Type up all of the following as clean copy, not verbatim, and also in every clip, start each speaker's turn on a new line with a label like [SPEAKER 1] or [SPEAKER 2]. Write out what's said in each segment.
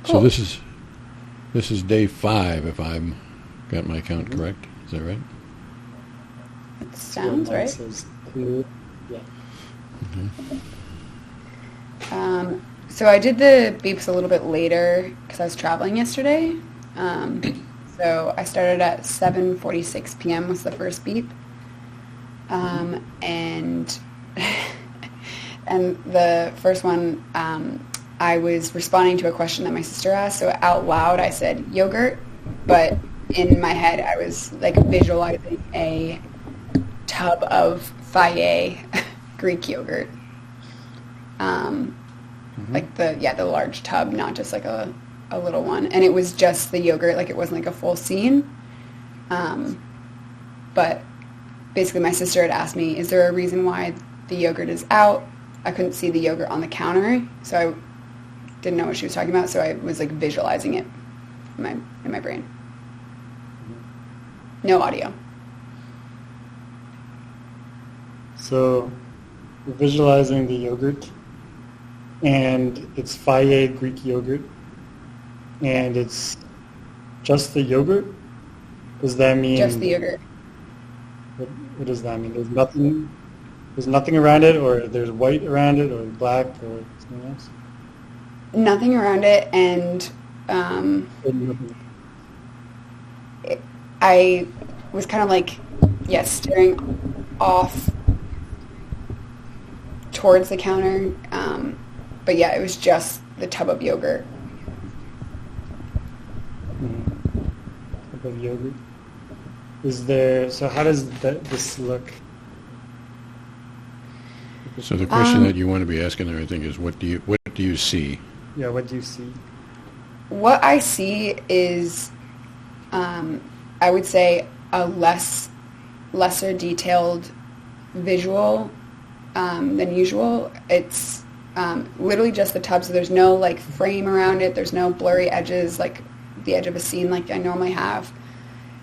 [SPEAKER 1] So
[SPEAKER 2] Cool.
[SPEAKER 1] this is day 5 if I'm got my count
[SPEAKER 3] Mm-hmm.
[SPEAKER 1] correct. Is that right?
[SPEAKER 2] It
[SPEAKER 3] Yeah,
[SPEAKER 2] sounds
[SPEAKER 3] mine
[SPEAKER 2] right.
[SPEAKER 3] says clear. Yeah.
[SPEAKER 2] So I did the beeps a little bit later because I was traveling yesterday. So I started at 7:46 p.m. was the first beep. And and the first one, I was responding to a question that my sister asked. So out loud, I said yogurt, but in my head, I was like visualizing a tub of Fage Greek yogurt, like the large tub, not just like a little one. And it was just the yogurt, like it wasn't like a full scene. But basically, my sister had asked me, "Is there a reason why the yogurt is out?" I couldn't see the yogurt on the counter, so I didn't know what she was talking about. So I was like visualizing it in my brain. No audio.
[SPEAKER 3] So we're visualizing the yogurt, and it's Fage Greek yogurt, and it's just the yogurt. Does that mean
[SPEAKER 2] Just the yogurt.
[SPEAKER 3] what does that mean? There's nothing around it, or there's white around it, or black, or something else?
[SPEAKER 2] Nothing around it, and
[SPEAKER 3] Or nothing.
[SPEAKER 2] I was kind of like, yes, staring off towards the counter. But yeah, it was just the tub of yogurt.
[SPEAKER 3] Type of yogurt. So how does this look?
[SPEAKER 1] So the question that you want to be asking there, I think, is what do you see?
[SPEAKER 3] Yeah, what do you see?
[SPEAKER 2] What I see is, I would say, a lesser detailed visual than usual. It's literally just the tub, so there's no like frame around it. There's no blurry edges like the edge of a scene like I normally have.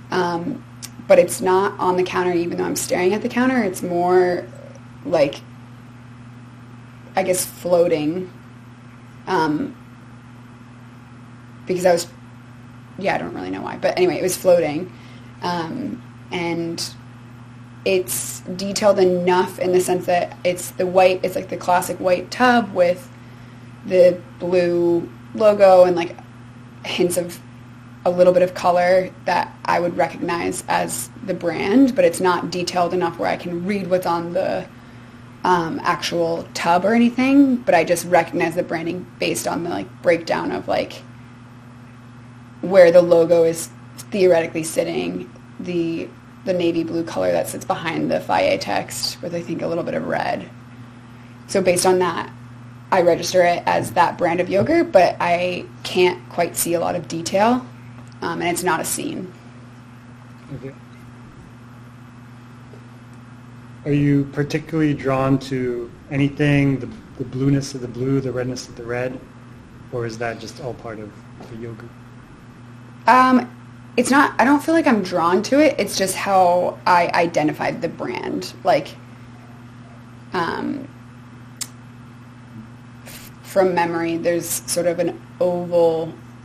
[SPEAKER 2] But it's not on the counter, even though I'm staring at the counter. It's more like, I guess, floating. Because I don't really know why, but anyway, it was floating. And it's detailed enough in the sense that it's like the classic white tub with the blue logo and like hints of a little bit of color that I would recognize as the brand, but it's not detailed enough where I can read what's on the actual tub or anything, but I just recognize the branding based on the like breakdown of like where the logo is theoretically sitting, the navy blue color that sits behind the Fage text with I think a little bit of red. So based on that, I register it as that brand of yogurt, but I can't quite see a lot of detail, and it's not a scene.
[SPEAKER 3] Okay. Are you particularly drawn to anything, the blueness of the blue, the redness of the red, or is that just all part of the yogurt?
[SPEAKER 2] It's not, I don't feel like I'm drawn to it. It's just how I identified the brand. Like, from memory, there's sort of a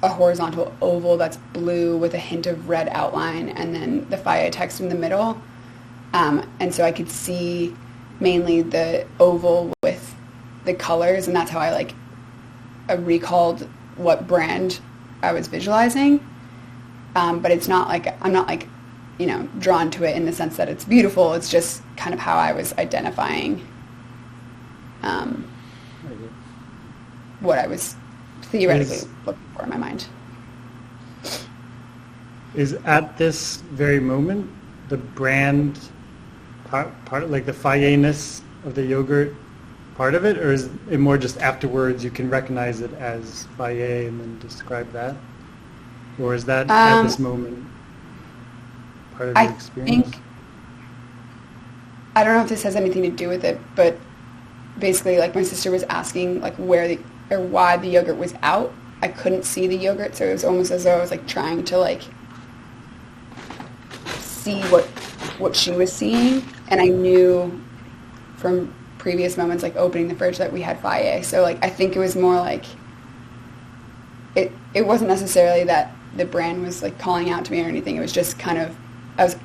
[SPEAKER 2] horizontal oval that's blue with a hint of red outline, and then the Fage text in the middle. And so I could see mainly the oval with the colors, and that's how I recalled what brand I was visualizing. But it's not like, I'm not like, drawn to it in the sense that it's beautiful. It's just kind of how I was identifying what I was theoretically looking for in my mind.
[SPEAKER 3] Is at this very moment the brand part like the Fage-ness of the yogurt part of it, or is it more just afterwards you can recognize it as Fage and then describe that? Or is that at this moment part of your experience?
[SPEAKER 2] I don't know if this has anything to do with it, but basically, like, my sister was asking, like, why the yogurt was out. I couldn't see the yogurt, so it was almost as though I was, like, trying to, like, see what she was seeing. And I knew from previous moments, like, opening the fridge that we had Fage. So, like, I think it was more like it wasn't necessarily that the brand was like calling out to me or anything. It was just kind of, I was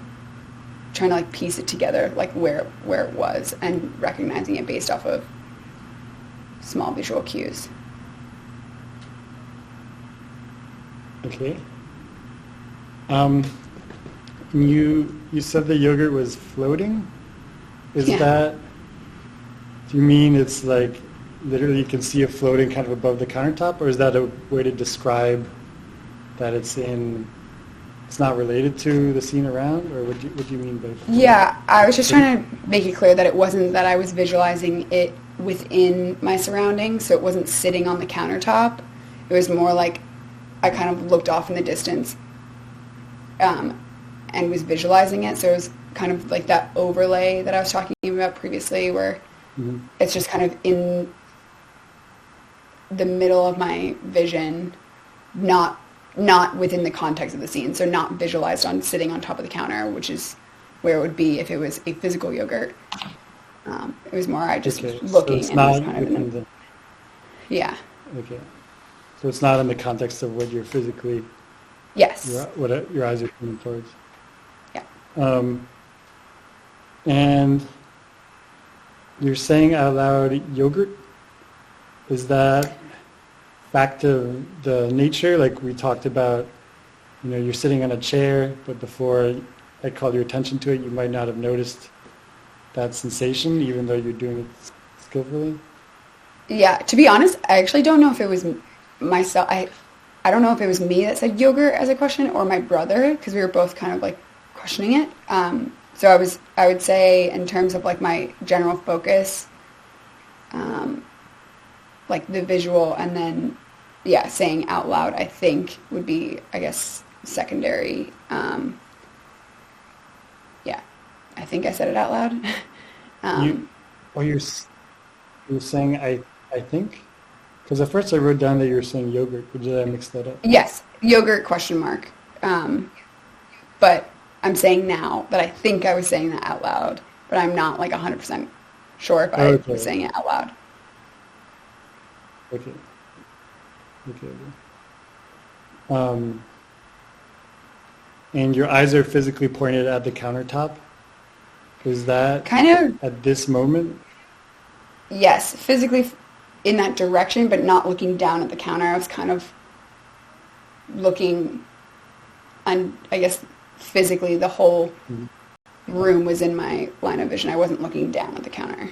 [SPEAKER 2] trying to like piece it together, like where it was, and recognizing it based off of small visual cues.
[SPEAKER 3] Okay. You said the yogurt was floating? Is
[SPEAKER 2] Yeah.
[SPEAKER 3] that, do you mean it's like literally you can see it floating kind of above the countertop, or is that a way to describe that it's not related to the scene around, or what do you mean by floating?
[SPEAKER 2] Yeah, I was just trying to make it clear that it wasn't that I was visualizing it within my surroundings, so it wasn't sitting on the countertop. It was more like I kind of looked off in the distance and was visualizing it, so it was kind of like that overlay that I was talking about previously, where it's just kind of in the middle of my vision, not within the context of the scene, so not visualized on sitting on top of the counter, which is where it would be if it was a physical yogurt. It was more I just
[SPEAKER 3] Okay,
[SPEAKER 2] looking,
[SPEAKER 3] so it's
[SPEAKER 2] and it was
[SPEAKER 3] not
[SPEAKER 2] kind of
[SPEAKER 3] within the,
[SPEAKER 2] yeah.
[SPEAKER 3] okay. So it's not in the context of what you're physically,
[SPEAKER 2] Yes.
[SPEAKER 3] what your eyes are pointing towards.
[SPEAKER 2] Yeah.
[SPEAKER 3] And you're saying out loud yogurt? Is that back to the nature, like we talked about, you're sitting on a chair, but before I called your attention to it, you might not have noticed that sensation, even though you're doing it skillfully?
[SPEAKER 2] Yeah, to be honest, I actually don't know if it was myself. I don't know if it was me that said yogurt as a question or my brother, because we were both kind of like questioning it. So I would say in terms of like my general focus, like the visual, and then saying out loud, I think would be, I guess, secondary. I think I said it out loud.
[SPEAKER 3] You're saying I think? Because at first I wrote down that you were saying yogurt, or did I mix that up?
[SPEAKER 2] Yes, yogurt question mark. But I'm saying now that I think I was saying that out loud, but I'm not like 100% sure if I was saying it out loud.
[SPEAKER 3] Okay. And your eyes are physically pointed at the countertop? Is that
[SPEAKER 2] Kind of,
[SPEAKER 3] at this moment?
[SPEAKER 2] yes, physically in that direction, but not looking down at the counter. I was kind of looking, and I guess physically the whole room was in my line of vision. I wasn't looking down at the counter.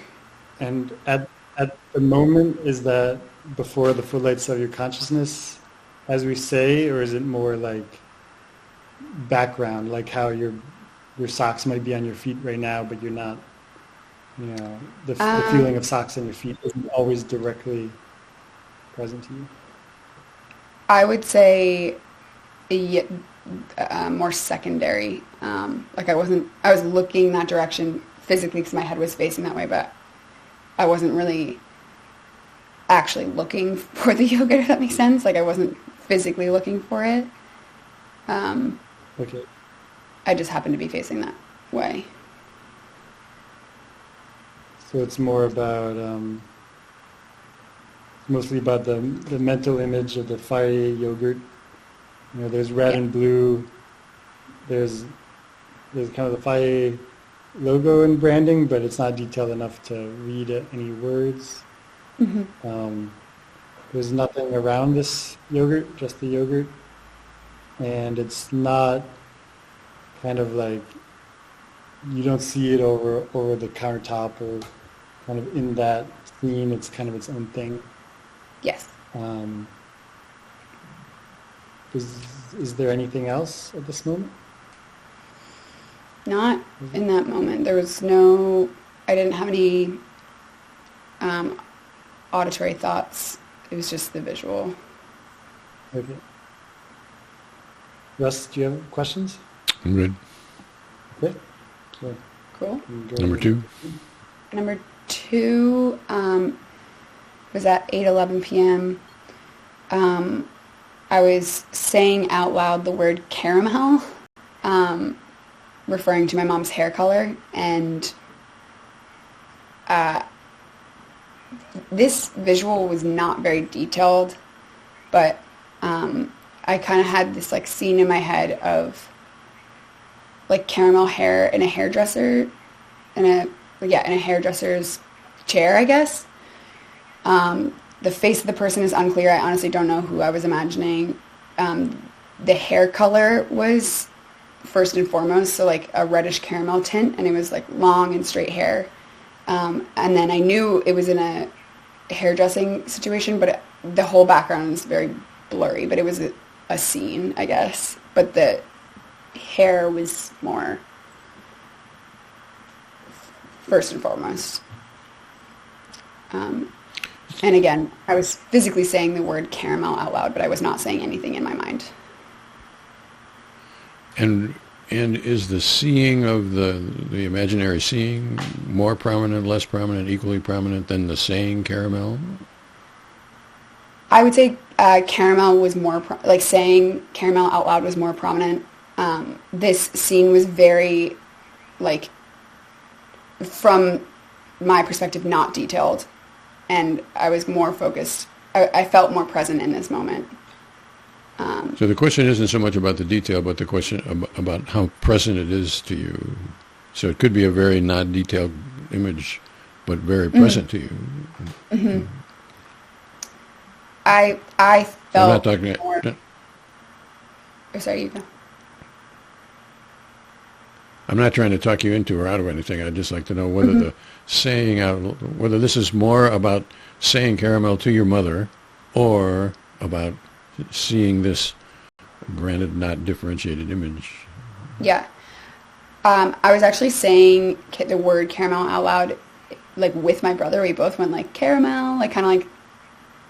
[SPEAKER 3] And at the moment, is that before the footlights of your consciousness, as we say, or is it more like background, like how your socks might be on your feet right now, but you're not, the feeling of socks on your feet isn't always directly present to you?
[SPEAKER 2] I would say more secondary. Like I was looking that direction physically because my head was facing that way, but I wasn't really actually looking for the yogurt, if that makes sense. Like I wasn't physically looking for it.
[SPEAKER 3] Okay.
[SPEAKER 2] I just happened to be facing that way.
[SPEAKER 3] So it's more about, mostly about the mental image of the fiery yogurt. There's red and blue. There's kind of the fiery logo and branding, but it's not detailed enough to read any words.
[SPEAKER 2] Mm-hmm.
[SPEAKER 3] There's nothing around this yogurt, just the yogurt. And it's not kind of like, you don't see it over the countertop or kind of in that scene. It's kind of its own thing.
[SPEAKER 2] Yes.
[SPEAKER 3] Is there anything else at this moment?
[SPEAKER 2] Not in that moment. There was I didn't have any auditory thoughts. It was just the visual.
[SPEAKER 3] Okay. Russ, do you have questions?
[SPEAKER 1] I'm good.
[SPEAKER 3] Okay. So
[SPEAKER 2] Cool.
[SPEAKER 1] Number two?
[SPEAKER 2] Number 2 was at 8:11 p.m. I was saying out loud the word caramel, referring to my mom's hair color, and this visual was not very detailed, but I kind of had this like scene in my head of like caramel hair in a hairdresser, in a hairdresser's chair, I guess. The face of the person is unclear. I honestly don't know who I was imagining. The hair color was first and foremost, so like a reddish caramel tint, and it was like long and straight hair. And then I knew it was in a hairdressing situation, but the whole background was very blurry, but it was a scene, I guess. But the hair was more first and foremost. And again, I was physically saying the word caramel out loud, but I was not saying anything in my mind.
[SPEAKER 1] And is the seeing of the imaginary seeing more prominent, less prominent, equally prominent than the saying caramel?
[SPEAKER 2] I would say caramel was more, like saying caramel out loud was more prominent. This scene was very, like, from my perspective, not detailed. And I was more focused. I felt more present in this moment.
[SPEAKER 1] So the question isn't so much about the detail, but the question about how present it is to you. So it could be a very not detailed image, but very present to you.
[SPEAKER 2] Mm-hmm. I felt
[SPEAKER 1] I'm not talking.
[SPEAKER 2] more... Oh, sorry, you go.
[SPEAKER 1] I'm not trying to talk you into or out of anything. I'd just like to know whether the saying out, whether this is more about saying caramel to your mother, or about seeing this, granted not differentiated image.
[SPEAKER 2] Yeah. I was actually saying the word caramel out loud, like with my brother. We both went like caramel, like kind of like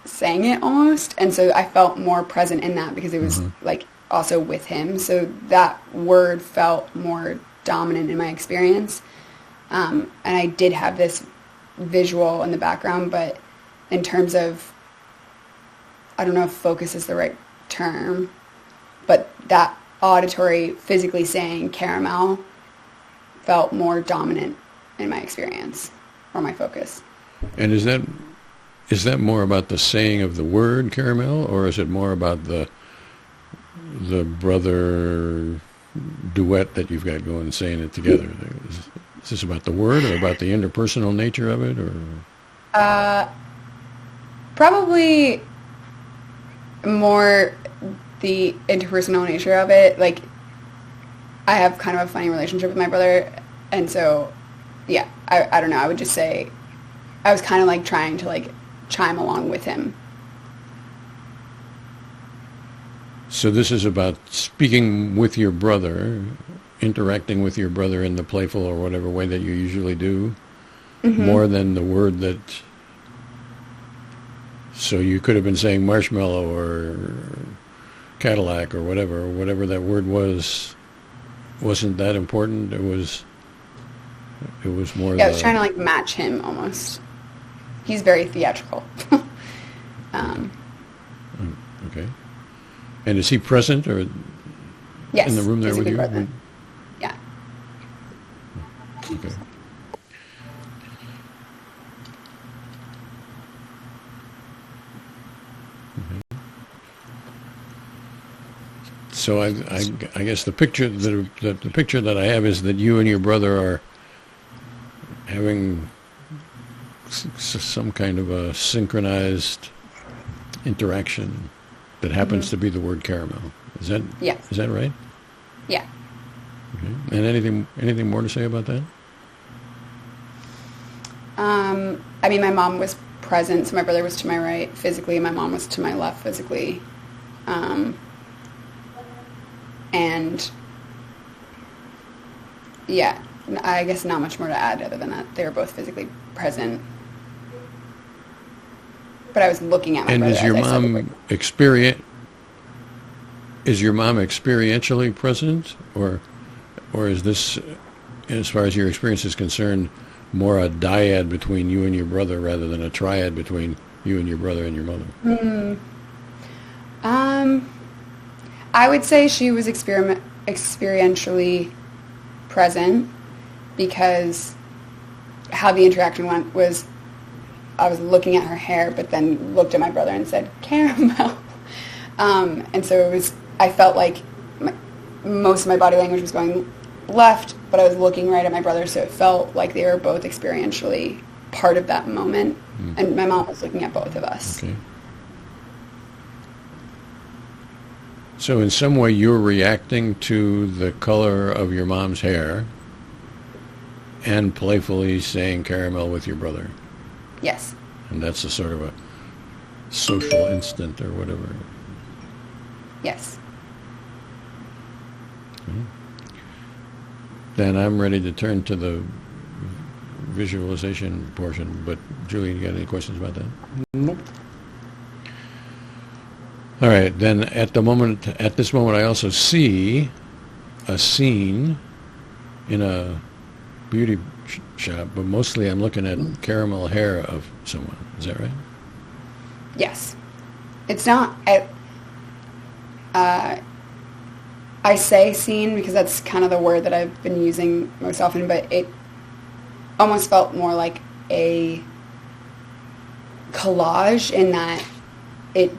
[SPEAKER 2] sang it almost. And so I felt more present in that because it was like also with him. So that word felt more dominant in my experience. And I did have this visual in the background, but in terms of, I don't know if focus is the right term, but that auditory, physically saying caramel felt more dominant in my experience, or my focus.
[SPEAKER 1] And is that more about the saying of the word caramel, or is it more about the brother duet that you've got going, saying it together? Is this about the word, or about the interpersonal nature of it, or?
[SPEAKER 2] Probably more the interpersonal nature of it. Like, I have kind of a funny relationship with my brother, and so, yeah, I don't know. I would just say I was kind of like trying to like chime along with him.
[SPEAKER 1] So this is about speaking with your brother, interacting with your brother in the playful or whatever way that you usually do, more than the word that... So you could have been saying marshmallow or Cadillac or whatever that word was, wasn't that important. It was more...
[SPEAKER 2] Yeah, I was trying to like match him almost. He's very theatrical.
[SPEAKER 1] Okay. And is he present, or
[SPEAKER 2] yes,
[SPEAKER 1] in the room there with you?
[SPEAKER 2] Present. Yeah.
[SPEAKER 1] Okay. So I guess the picture that I have is that you and your brother are having some kind of a synchronized interaction that happens to be the word caramel. Is that Is that right?
[SPEAKER 2] Yeah.
[SPEAKER 1] Okay. And anything more to say about that?
[SPEAKER 2] I mean, my mom was present, so my brother was to my right physically, my mom was to my left physically. And yeah, I guess not much more to add other than that they were both physically present. But I was looking at my brother.
[SPEAKER 1] And is your mom experientially present, or is this, as far as your experience is concerned, more a dyad between you and your brother rather than a triad between you and your brother and your mother?
[SPEAKER 2] I would say she was experientially present, because how the interaction went was I was looking at her hair, but then looked at my brother and said, caramel. And so I felt like most of my body language was going left, but I was looking right at my brother, so it felt like they were both experientially part of that moment. And my mom was looking at both of us.
[SPEAKER 1] Okay. So in some way you're reacting to the color of your mom's hair and playfully saying caramel with your brother.
[SPEAKER 2] Yes.
[SPEAKER 1] And that's a sort of a social instant or whatever.
[SPEAKER 2] Yes.
[SPEAKER 1] Okay. Then I'm ready to turn to the visualization portion, but Julian, you got any questions about that?
[SPEAKER 3] Nope.
[SPEAKER 1] All right, then at this moment I also see a scene in a beauty shop, but mostly I'm looking at caramel hair of someone. Is that right?
[SPEAKER 2] Yes. It's not... I say scene because that's kind of the word that I've been using most often, but it almost felt more like a collage in that it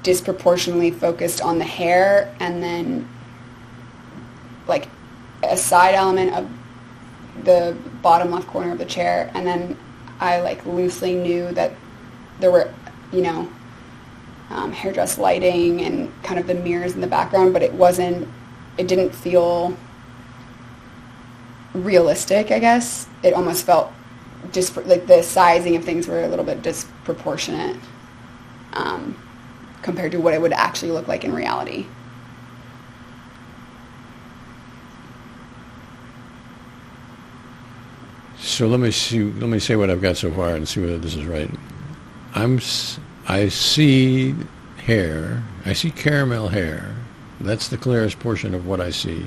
[SPEAKER 2] disproportionately focused on the hair and then like a side element of the bottom left corner of the chair, and then I like loosely knew that there were, hairdress lighting and kind of the mirrors in the background, but it didn't feel realistic, I guess. It almost felt just like the sizing of things were a little bit disproportionate compared to what it would actually look like in reality.
[SPEAKER 1] So let me say what I've got so far and see whether this is right. I see hair. I see caramel hair. That's the clearest portion of what I see.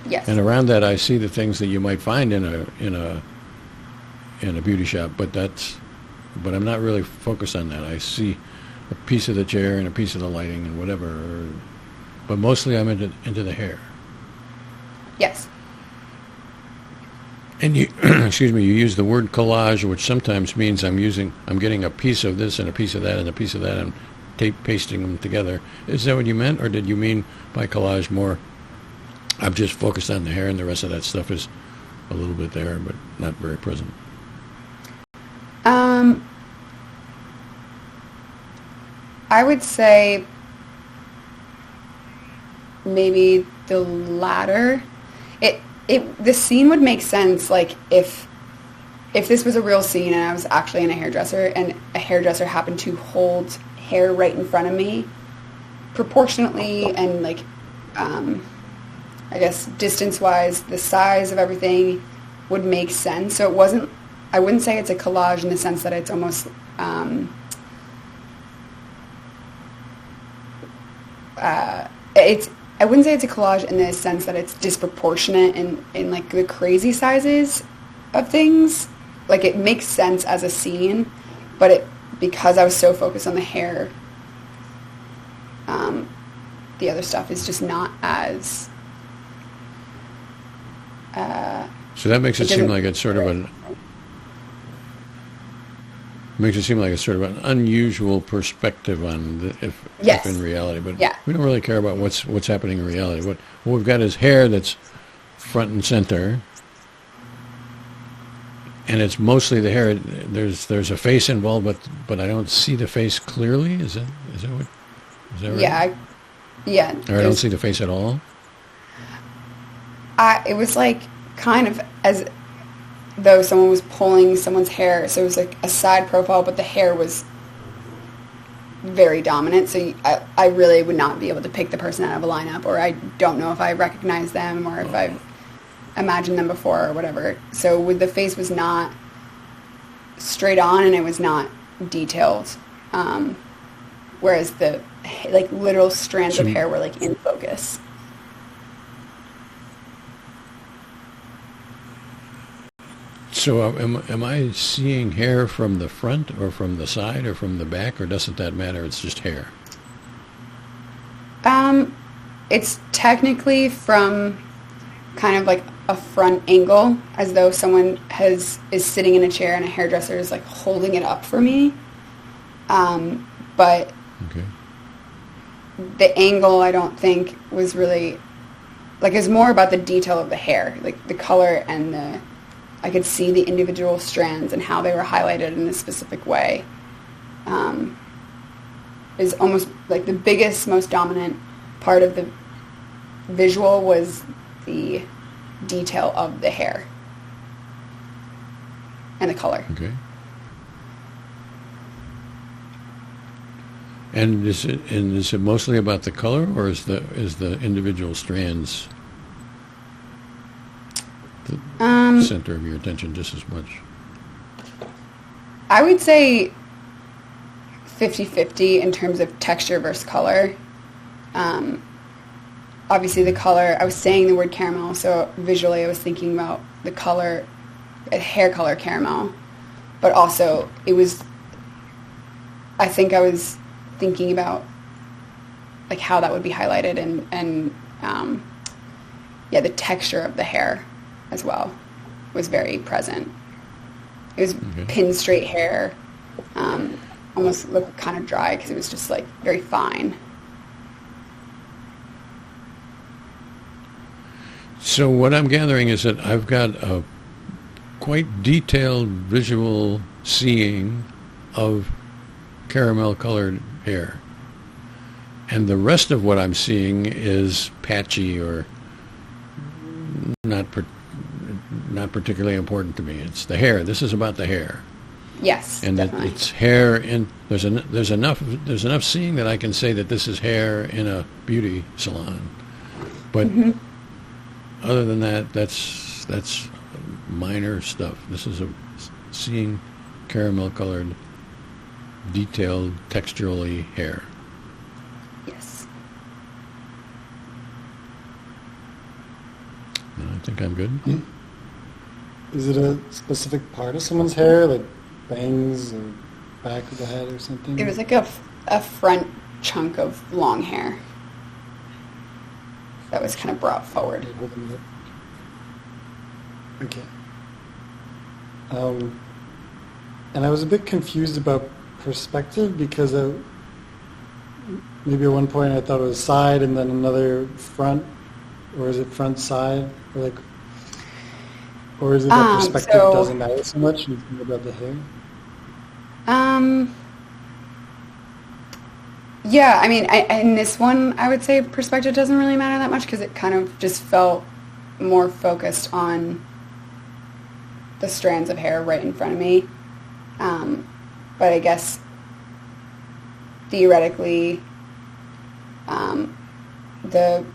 [SPEAKER 2] Yes.
[SPEAKER 1] And around that, I see the things that you might find in a beauty shop, but I'm not really focused on that. I see a piece of the chair and a piece of the lighting and whatever, but mostly I'm into the hair.
[SPEAKER 2] Yes.
[SPEAKER 1] And you, excuse me, you use the word collage, which sometimes means I'm getting a piece of this and a piece of that and a piece of that and pasting them together. Is that what you meant, or did you mean by collage more, I'm just focused on the hair and the rest of that stuff is a little bit there, but not very present?
[SPEAKER 2] I would say maybe the latter. The scene would make sense, like if this was a real scene and I was actually in a hairdresser and a hairdresser happened to hold hair right in front of me, proportionately and like, I guess distance-wise, the size of everything would make sense. So I wouldn't say it's a collage in the sense that it's almost, I wouldn't say it's a collage in the sense that it's disproportionate in like the crazy sizes of things. Like it makes sense as a scene, but because I was so focused on the hair, the other stuff is just not as.
[SPEAKER 1] So that makes it seem like it's sort of an unusual perspective on if in reality, but we don't really care about what's happening in reality. What we've got is hair that's front and center, and it's mostly the hair. There's a face involved, but I don't see the face clearly. Is that right?
[SPEAKER 2] Yeah.
[SPEAKER 1] Or I don't see the face at all.
[SPEAKER 2] It was like kind of as though someone was pulling someone's hair, so it was like a side profile, but the hair was very dominant, so I really would not be able to pick the person out of a lineup, or I don't know if I recognize them or if I've imagined them before or whatever. So the face was not straight on and it was not detailed, whereas the like literal strands of hair were like in focus.
[SPEAKER 1] So am I seeing hair from the front or from the side or from the back, or doesn't that matter? It's just hair.
[SPEAKER 2] It's technically from kind of like a front angle, as though someone is sitting in a chair and a hairdresser is like holding it up for me. But
[SPEAKER 1] okay.
[SPEAKER 2] the angle, I don't think, was really, like, it was more about the detail of the hair, like the color and I could see the individual strands and how they were highlighted in a specific way. Is almost like the biggest, most dominant part of the visual was the detail of the hair and the color.
[SPEAKER 1] Okay. And is it mostly about the color, or is the individual strands the center of your attention just as much?
[SPEAKER 2] I would say 50-50 in terms of texture versus color. Obviously the color, I was saying the word caramel, so visually I was thinking about the color, hair color caramel, but also I think I was thinking about like how that would be highlighted and the texture of the hair as well was very present. It was pin straight hair, almost looked kind of dry because it was just like very fine.
[SPEAKER 1] So what I'm gathering is that I've got a quite detailed visual seeing of caramel colored hair. And the rest of what I'm seeing is patchy or not particularly important to me. It's the hair. This is about the hair.
[SPEAKER 2] Yes,
[SPEAKER 1] and
[SPEAKER 2] definitely.
[SPEAKER 1] It's hair in there's enough seeing that I can say that this is hair in a beauty salon. But other than that, that's minor stuff. This is seeing caramel colored, detailed, texturally hair.
[SPEAKER 2] Yes.
[SPEAKER 1] I think I'm good.
[SPEAKER 3] Is it a specific part of someone's hair, like bangs or back of the head or something?
[SPEAKER 2] It was like a front chunk of long hair that was kind of brought forward.
[SPEAKER 3] Okay. And I was a bit confused about perspective because maybe at one point I thought it was side and then another front, or is it front side, or is it that perspective doesn't matter so much and it's more about the hair?
[SPEAKER 2] Yeah, I mean, in this one, I would say perspective doesn't really matter that much because it kind of just felt more focused on the strands of hair right in front of me. But I guess theoretically,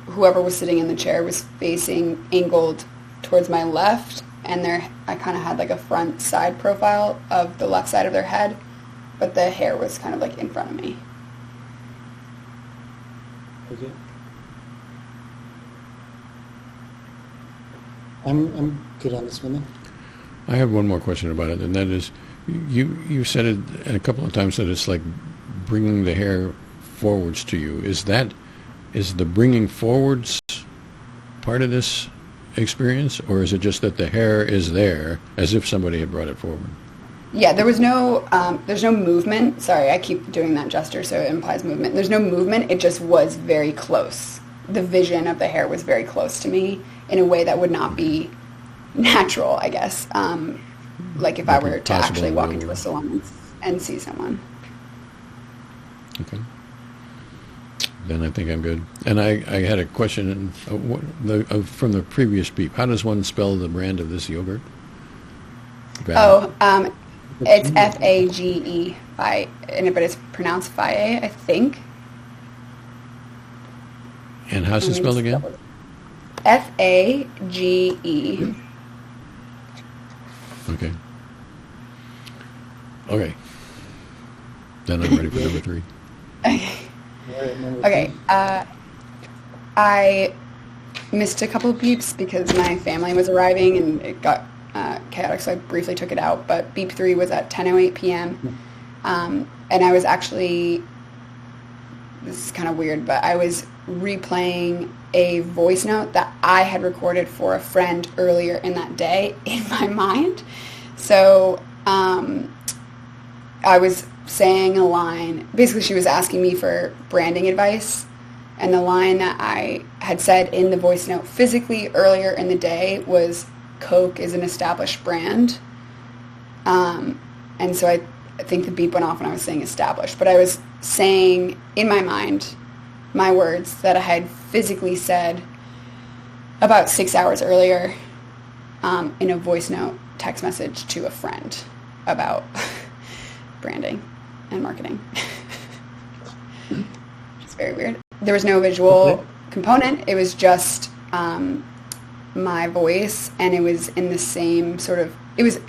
[SPEAKER 2] whoever was sitting in the chair was facing angled towards my left, and I kind of had like a front side profile of the left side of their head, but the hair was kind of like in front of me.
[SPEAKER 3] Okay. I'm good on this one then.
[SPEAKER 1] I have one more question about it, and that is, you said it a couple of times that it's like bringing the hair forwards to you. Is the bringing forwards part of this experience, or is it just that the hair is there as if somebody had brought it forward?
[SPEAKER 2] Yeah, there's no movement. Sorry, I keep doing that gesture, so it implies movement. There's no movement. It just was very close. The vision of the hair was very close to me in a way that would not be natural, I guess. Like if I were to actually walk into a salon and see someone.
[SPEAKER 1] Okay. Then I think I'm good. And I had a question from the previous beep. How does one spell the brand of this yogurt?
[SPEAKER 2] It's F-A-G-E, but it's pronounced Faye, I think.
[SPEAKER 1] And how's it spelled again?
[SPEAKER 2] F-A-G-E.
[SPEAKER 1] Okay. Then I'm ready for number 3.
[SPEAKER 2] Okay. I missed a couple of beeps because my family was arriving and it got chaotic, so I briefly took it out. But beep 3 was at 10:08 p.m. And I was actually, this is kind of weird, but I was replaying a voice note that I had recorded for a friend earlier in that day in my mind. So I was saying a line. Basically, she was asking me for branding advice, And the line that I had said in the voice note physically earlier in the day was, Coke is an established brand. And so I think the beep went off when I was saying established. But I was saying in my mind my words that I had physically said about 6 hours earlier in a voice note text message to a friend about branding and marketing. It's very weird. There was no visual component. It was just my voice, and it was in the same sort of, it was,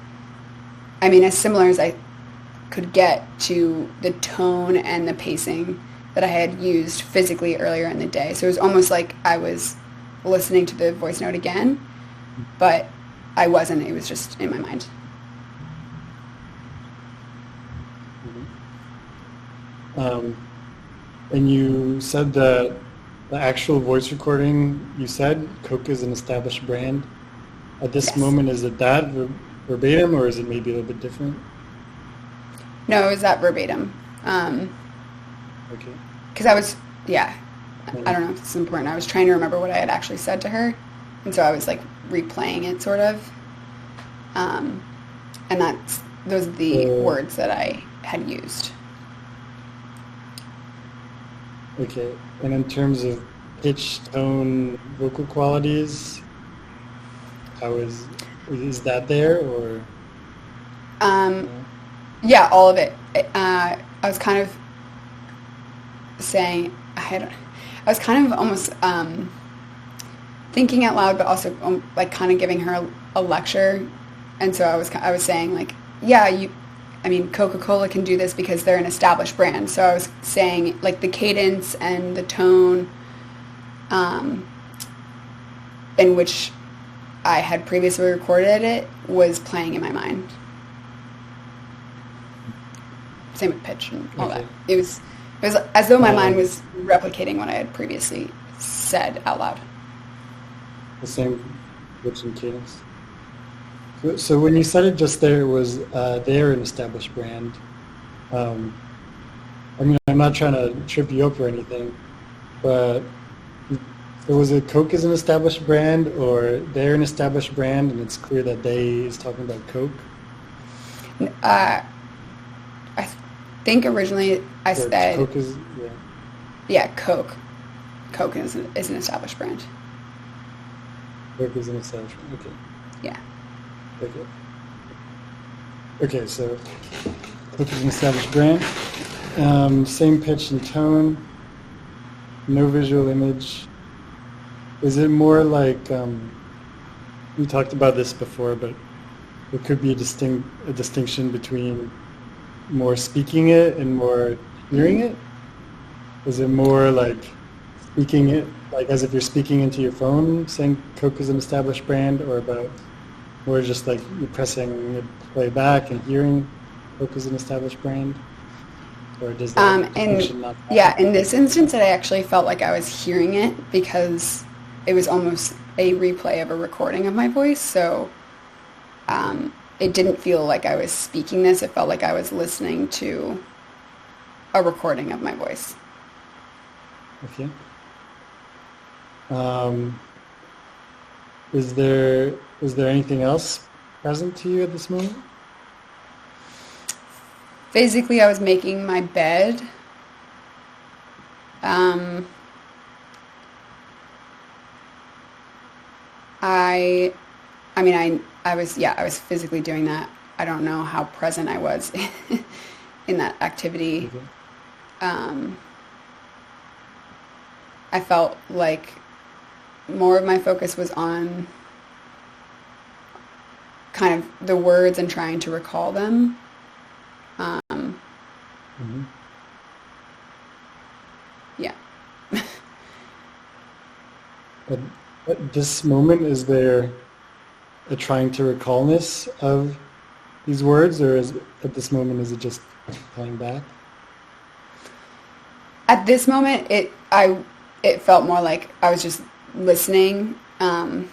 [SPEAKER 2] I mean, as similar as I could get to the tone and the pacing that I had used physically earlier in the day. So it was almost like I was listening to the voice note again, but I wasn't. It was just in my mind.
[SPEAKER 3] And you said that the actual voice recording, you said Coke is an established brand. At this moment, is it that verbatim, or is it maybe a little bit different?
[SPEAKER 2] No, it was that verbatim.
[SPEAKER 3] Okay.
[SPEAKER 2] Because I was, I don't know if it's important. I was trying to remember what I had actually said to her, and so I was like replaying it, sort of. And those are the words that I had used.
[SPEAKER 3] Okay. And in terms of pitch, tone, vocal qualities, how is that there, or?
[SPEAKER 2] Yeah, all of it. I was kind of saying, I was kind of almost thinking out loud, but also like kind of giving her a lecture. And so I was saying like, Coca-Cola can do this because they're an established brand. So I was saying like the cadence and the tone in which I had previously recorded it was playing in my mind. Same with pitch and all that. It was as though my mind was replicating what I had previously said out loud.
[SPEAKER 3] The same pitch and cadence. So when you said it just there, it was they're an established brand. I'm not trying to trip you up or anything, but so was it Coke is an established brand, or they're an established brand, and it's clear that they is talking about Coke?
[SPEAKER 2] I think originally I said
[SPEAKER 3] Coke is
[SPEAKER 2] Coke. Coke is an established brand.
[SPEAKER 3] Coke is an established brand. Okay.
[SPEAKER 2] Yeah.
[SPEAKER 3] Okay, so Coke is an established brand. Same pitch and tone. No visual image. Is it more like we talked about this before, but there could be a distinction between more speaking it and more hearing it? Is it more like speaking it, like as if you're speaking into your phone, saying Coke is an established brand, or about more just like you're pressing it play back and hearing Coke is an established brand? Or does that distinction not matter?
[SPEAKER 2] Yeah, in this instance, I actually felt like I was hearing it because it was almost a replay of a recording of my voice. So it didn't feel like I was speaking this. It felt like I was listening to a recording of my voice.
[SPEAKER 3] Okay. Is there anything else present to you at this moment?
[SPEAKER 2] Physically, I was making my bed. I was physically doing that. I don't know how present I was in that activity.
[SPEAKER 3] Okay.
[SPEAKER 2] I felt like more of my focus was on kind of the words and trying to recall them.
[SPEAKER 3] Mm-hmm.
[SPEAKER 2] Yeah.
[SPEAKER 3] At this moment, is there a trying to recallness of these words, or at this moment is it just playing back?
[SPEAKER 2] At this moment, it felt more like I was just listening.
[SPEAKER 3] Mm-hmm.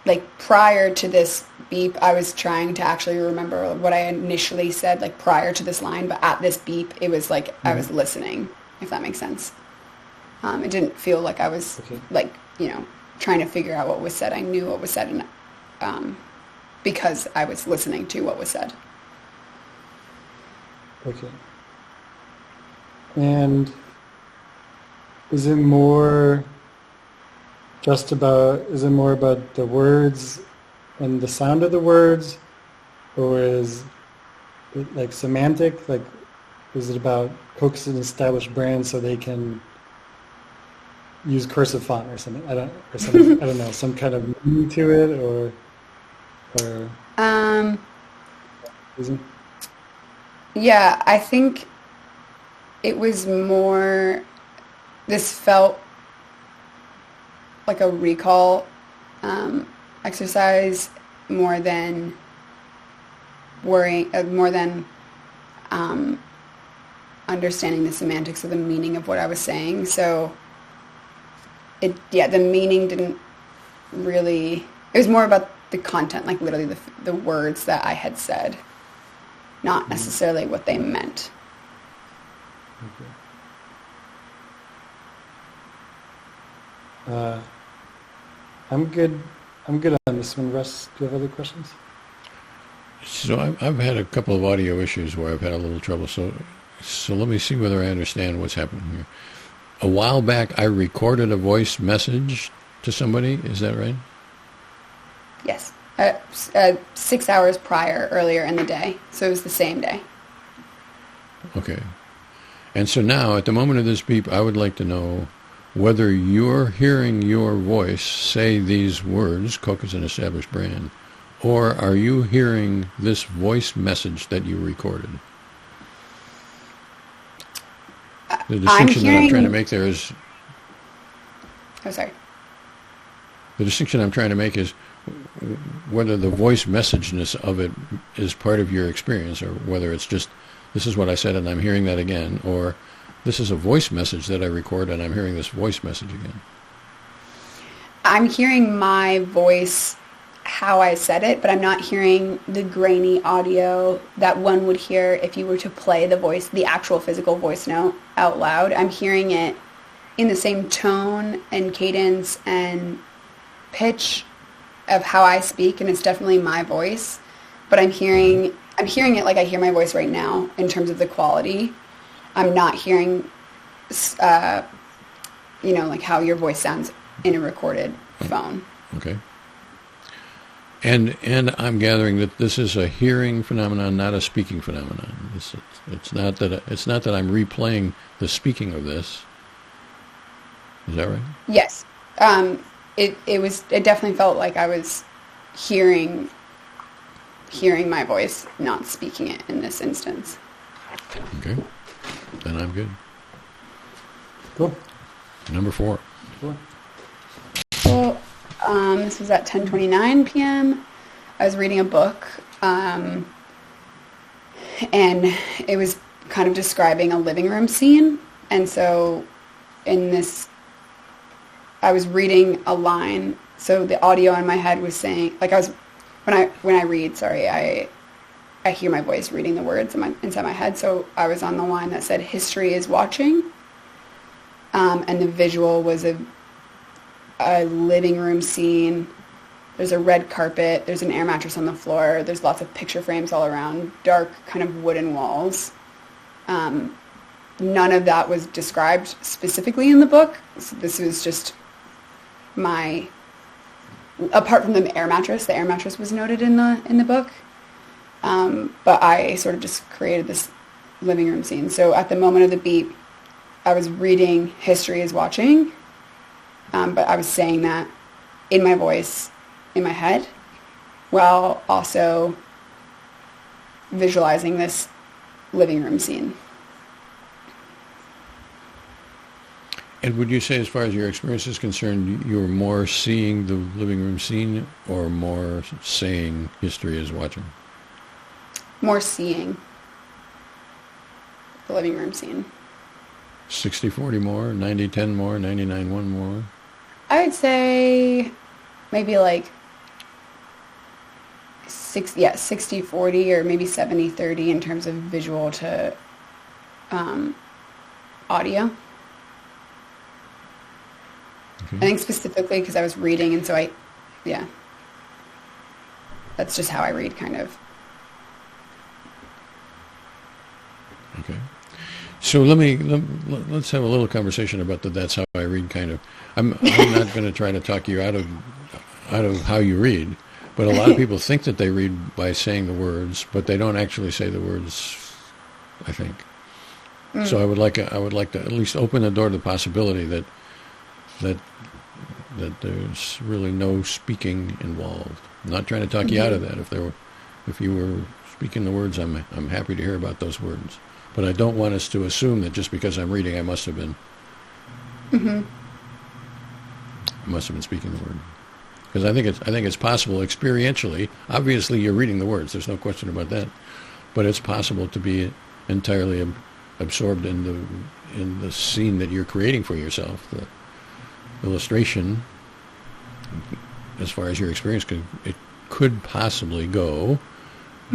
[SPEAKER 2] like prior to this beep, I was trying to actually remember what I initially said, like prior to this line, but at this beep, it was like I was listening, if that makes sense. It didn't feel like I was like, trying to figure out what was said. I knew what was said, and because I was listening to what was said.
[SPEAKER 3] Okay. And is it more about the words and the sound of the words, or is it like semantic? Like, is it about Coke's an established brand so they can use cursive font or something? I don't know, some kind of meaning to it, or reason?
[SPEAKER 2] Yeah, I think it was more, this felt like a recall exercise more than understanding the semantics of the meaning of what I was saying. So the meaning didn't really, it was more about the content, like literally the words that I had said, not necessarily what they meant.
[SPEAKER 3] Okay. I'm good on this one. Russ, do you have other questions?
[SPEAKER 1] So I've had a couple of audio issues where I've had a little trouble. So let me see whether I understand what's happening here. A while back, I recorded a voice message to somebody. Is that right?
[SPEAKER 2] Yes. 6 hours earlier in the day. So it was the same day.
[SPEAKER 1] Okay. And so now, at the moment of this beep, I would like to know whether you're hearing your voice say these words, Coke is an established brand, or are you hearing this voice message that you recorded? The distinction that I'm trying to make there is...
[SPEAKER 2] Oh, sorry.
[SPEAKER 1] The distinction I'm trying to make is whether the voice messageness of it is part of your experience, or whether it's just, this is what I said and I'm hearing that again, or this is a voice message that I record and I'm hearing this voice message again.
[SPEAKER 2] I'm hearing my voice, how I said it, but I'm not hearing the grainy audio that one would hear if you were to play the actual physical voice note out loud. I'm hearing it in the same tone and cadence and pitch of how I speak, and it's definitely my voice, but I'm hearing it like I hear my voice right now in terms of the quality. I'm not hearing, like how your voice sounds in a recorded phone. Okay.
[SPEAKER 1] And I'm gathering that this is a hearing phenomenon, not a speaking phenomenon. It's not that I'm replaying the speaking of this. Is that right?
[SPEAKER 2] Yes. It definitely felt like I was hearing my voice, not speaking it in this instance.
[SPEAKER 1] Okay. Then I'm good.
[SPEAKER 3] Cool.
[SPEAKER 1] Number 4.
[SPEAKER 3] Cool.
[SPEAKER 2] So, this was at 10:29 p.m. I was reading a book, and it was kind of describing a living room scene. And so in this, I was reading a line. So the audio in my head was saying, like when I read, I hear my voice reading the words inside my head. So I was on the line that said, "History is watching," and the visual was a living room scene. There's a red carpet. There's an air mattress on the floor. There's lots of picture frames all around, dark kind of wooden walls. None of that was described specifically in the book. So this was just apart from the air mattress was noted in the book. But I sort of just created this living room scene. So at the moment of the beep, I was reading "History is watching," but I was saying that in my voice, in my head, while also visualizing this living room scene.
[SPEAKER 1] And would you say, as far as your experience is concerned, you were more seeing the living room scene or more saying "history is watching"?
[SPEAKER 2] More seeing the living room scene.
[SPEAKER 1] 60-40 more, 90-10 more, 99-1 more?
[SPEAKER 2] I would say maybe like 60-40 or maybe 70-30 in terms of visual to audio.
[SPEAKER 1] Okay.
[SPEAKER 2] I think specifically because I was reading, and so that's just how I read, kind of.
[SPEAKER 1] Okay. So let's have a little conversation about that's how I read, kind of. I'm not going to try to talk you out of how you read, but a lot of people think that they read by saying the words, but they don't actually say the words, I think. So I would like to at least open the door to the possibility that there's really no speaking involved. I'm not trying to talk you out of that. If you were speaking the words, I'm happy to hear about those words. But I don't want us to assume that just because I'm reading, I must have been speaking the word. Because I think it's possible experientially. Obviously, you're reading the words. There's no question about that. But it's possible to be entirely absorbed in the scene that you're creating for yourself. The illustration, as far as your experience could possibly go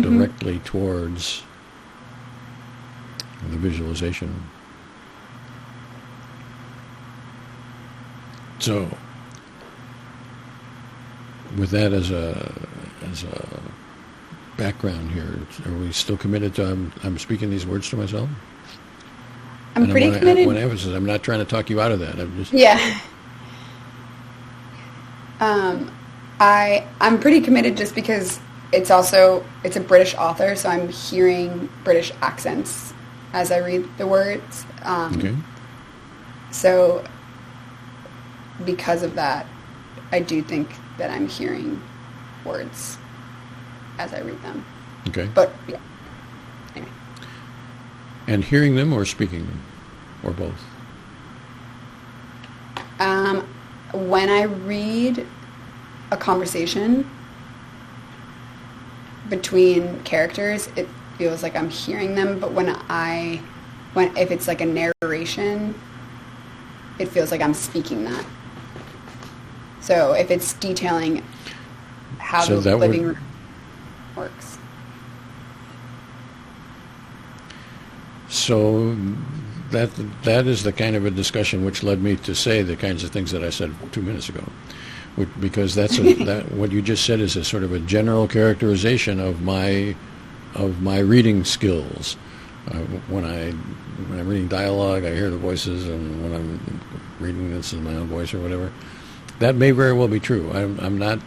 [SPEAKER 1] directly towards the visualization. So, with that as a background here, are we still committed to I'm speaking these words to myself?
[SPEAKER 2] I'm pretty committed.
[SPEAKER 1] I want to emphasize, I'm not trying to talk you out of that. I'm just
[SPEAKER 2] I'm pretty committed just because it's a British author, so I'm hearing British accents as I read the words.
[SPEAKER 1] Okay.
[SPEAKER 2] So because of that, I do think that I'm hearing words as I read them.
[SPEAKER 1] Okay.
[SPEAKER 2] But yeah. Anyway.
[SPEAKER 1] And hearing them or speaking them, or both?
[SPEAKER 2] When I read a conversation between characters, it feels like I'm hearing them, but if it's like a narration, it feels like I'm speaking that. So if it's detailing how the living room works.
[SPEAKER 1] So that is the kind of a discussion which led me to say the kinds of things that I said 2 minutes ago, because what you just said is a sort of a general characterization of my reading skills. When I'm reading dialogue, I hear the voices, and when I'm reading this in my own voice or whatever, that may very well be true. I'm not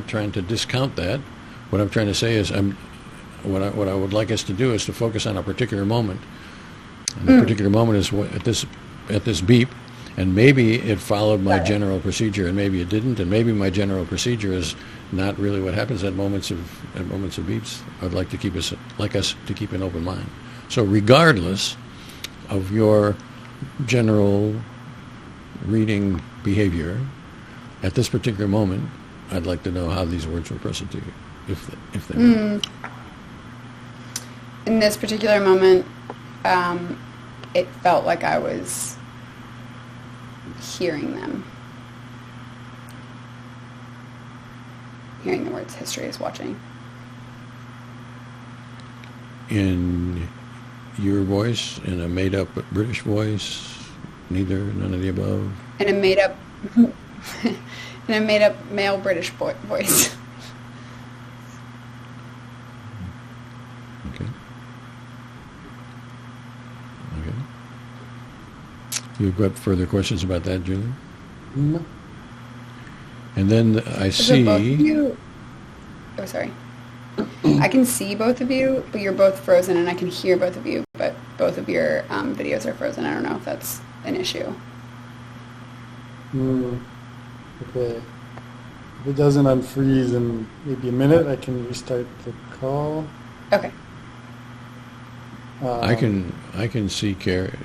[SPEAKER 1] trying to discount that. What I'm trying to say is what I would like us to do is to focus on a particular moment. And the particular moment is at this beep, and maybe it followed my general procedure, and maybe it didn't, and maybe my general procedure is not really what happens at moments of beeps. I'd like us to keep an open mind. So regardless of your general reading behavior, at this particular moment, I'd like to know how these words were present to you, if they were.
[SPEAKER 2] In this particular moment, it felt like I was hearing them. Hearing the words "history is watching."
[SPEAKER 1] In your voice, in a made-up British voice, none of the above?
[SPEAKER 2] In a made-up male British voice.
[SPEAKER 1] Okay. You've got further questions about that, Julian?
[SPEAKER 3] No.
[SPEAKER 1] And then I see...
[SPEAKER 2] Both of you... Oh, sorry. I can see both of you, but you're both frozen, and I can hear both of you, but both of your videos are frozen. I don't know if that's an issue.
[SPEAKER 3] Okay. If it doesn't unfreeze in maybe a minute, I can restart the call.
[SPEAKER 2] Okay.
[SPEAKER 1] I can see Kerry.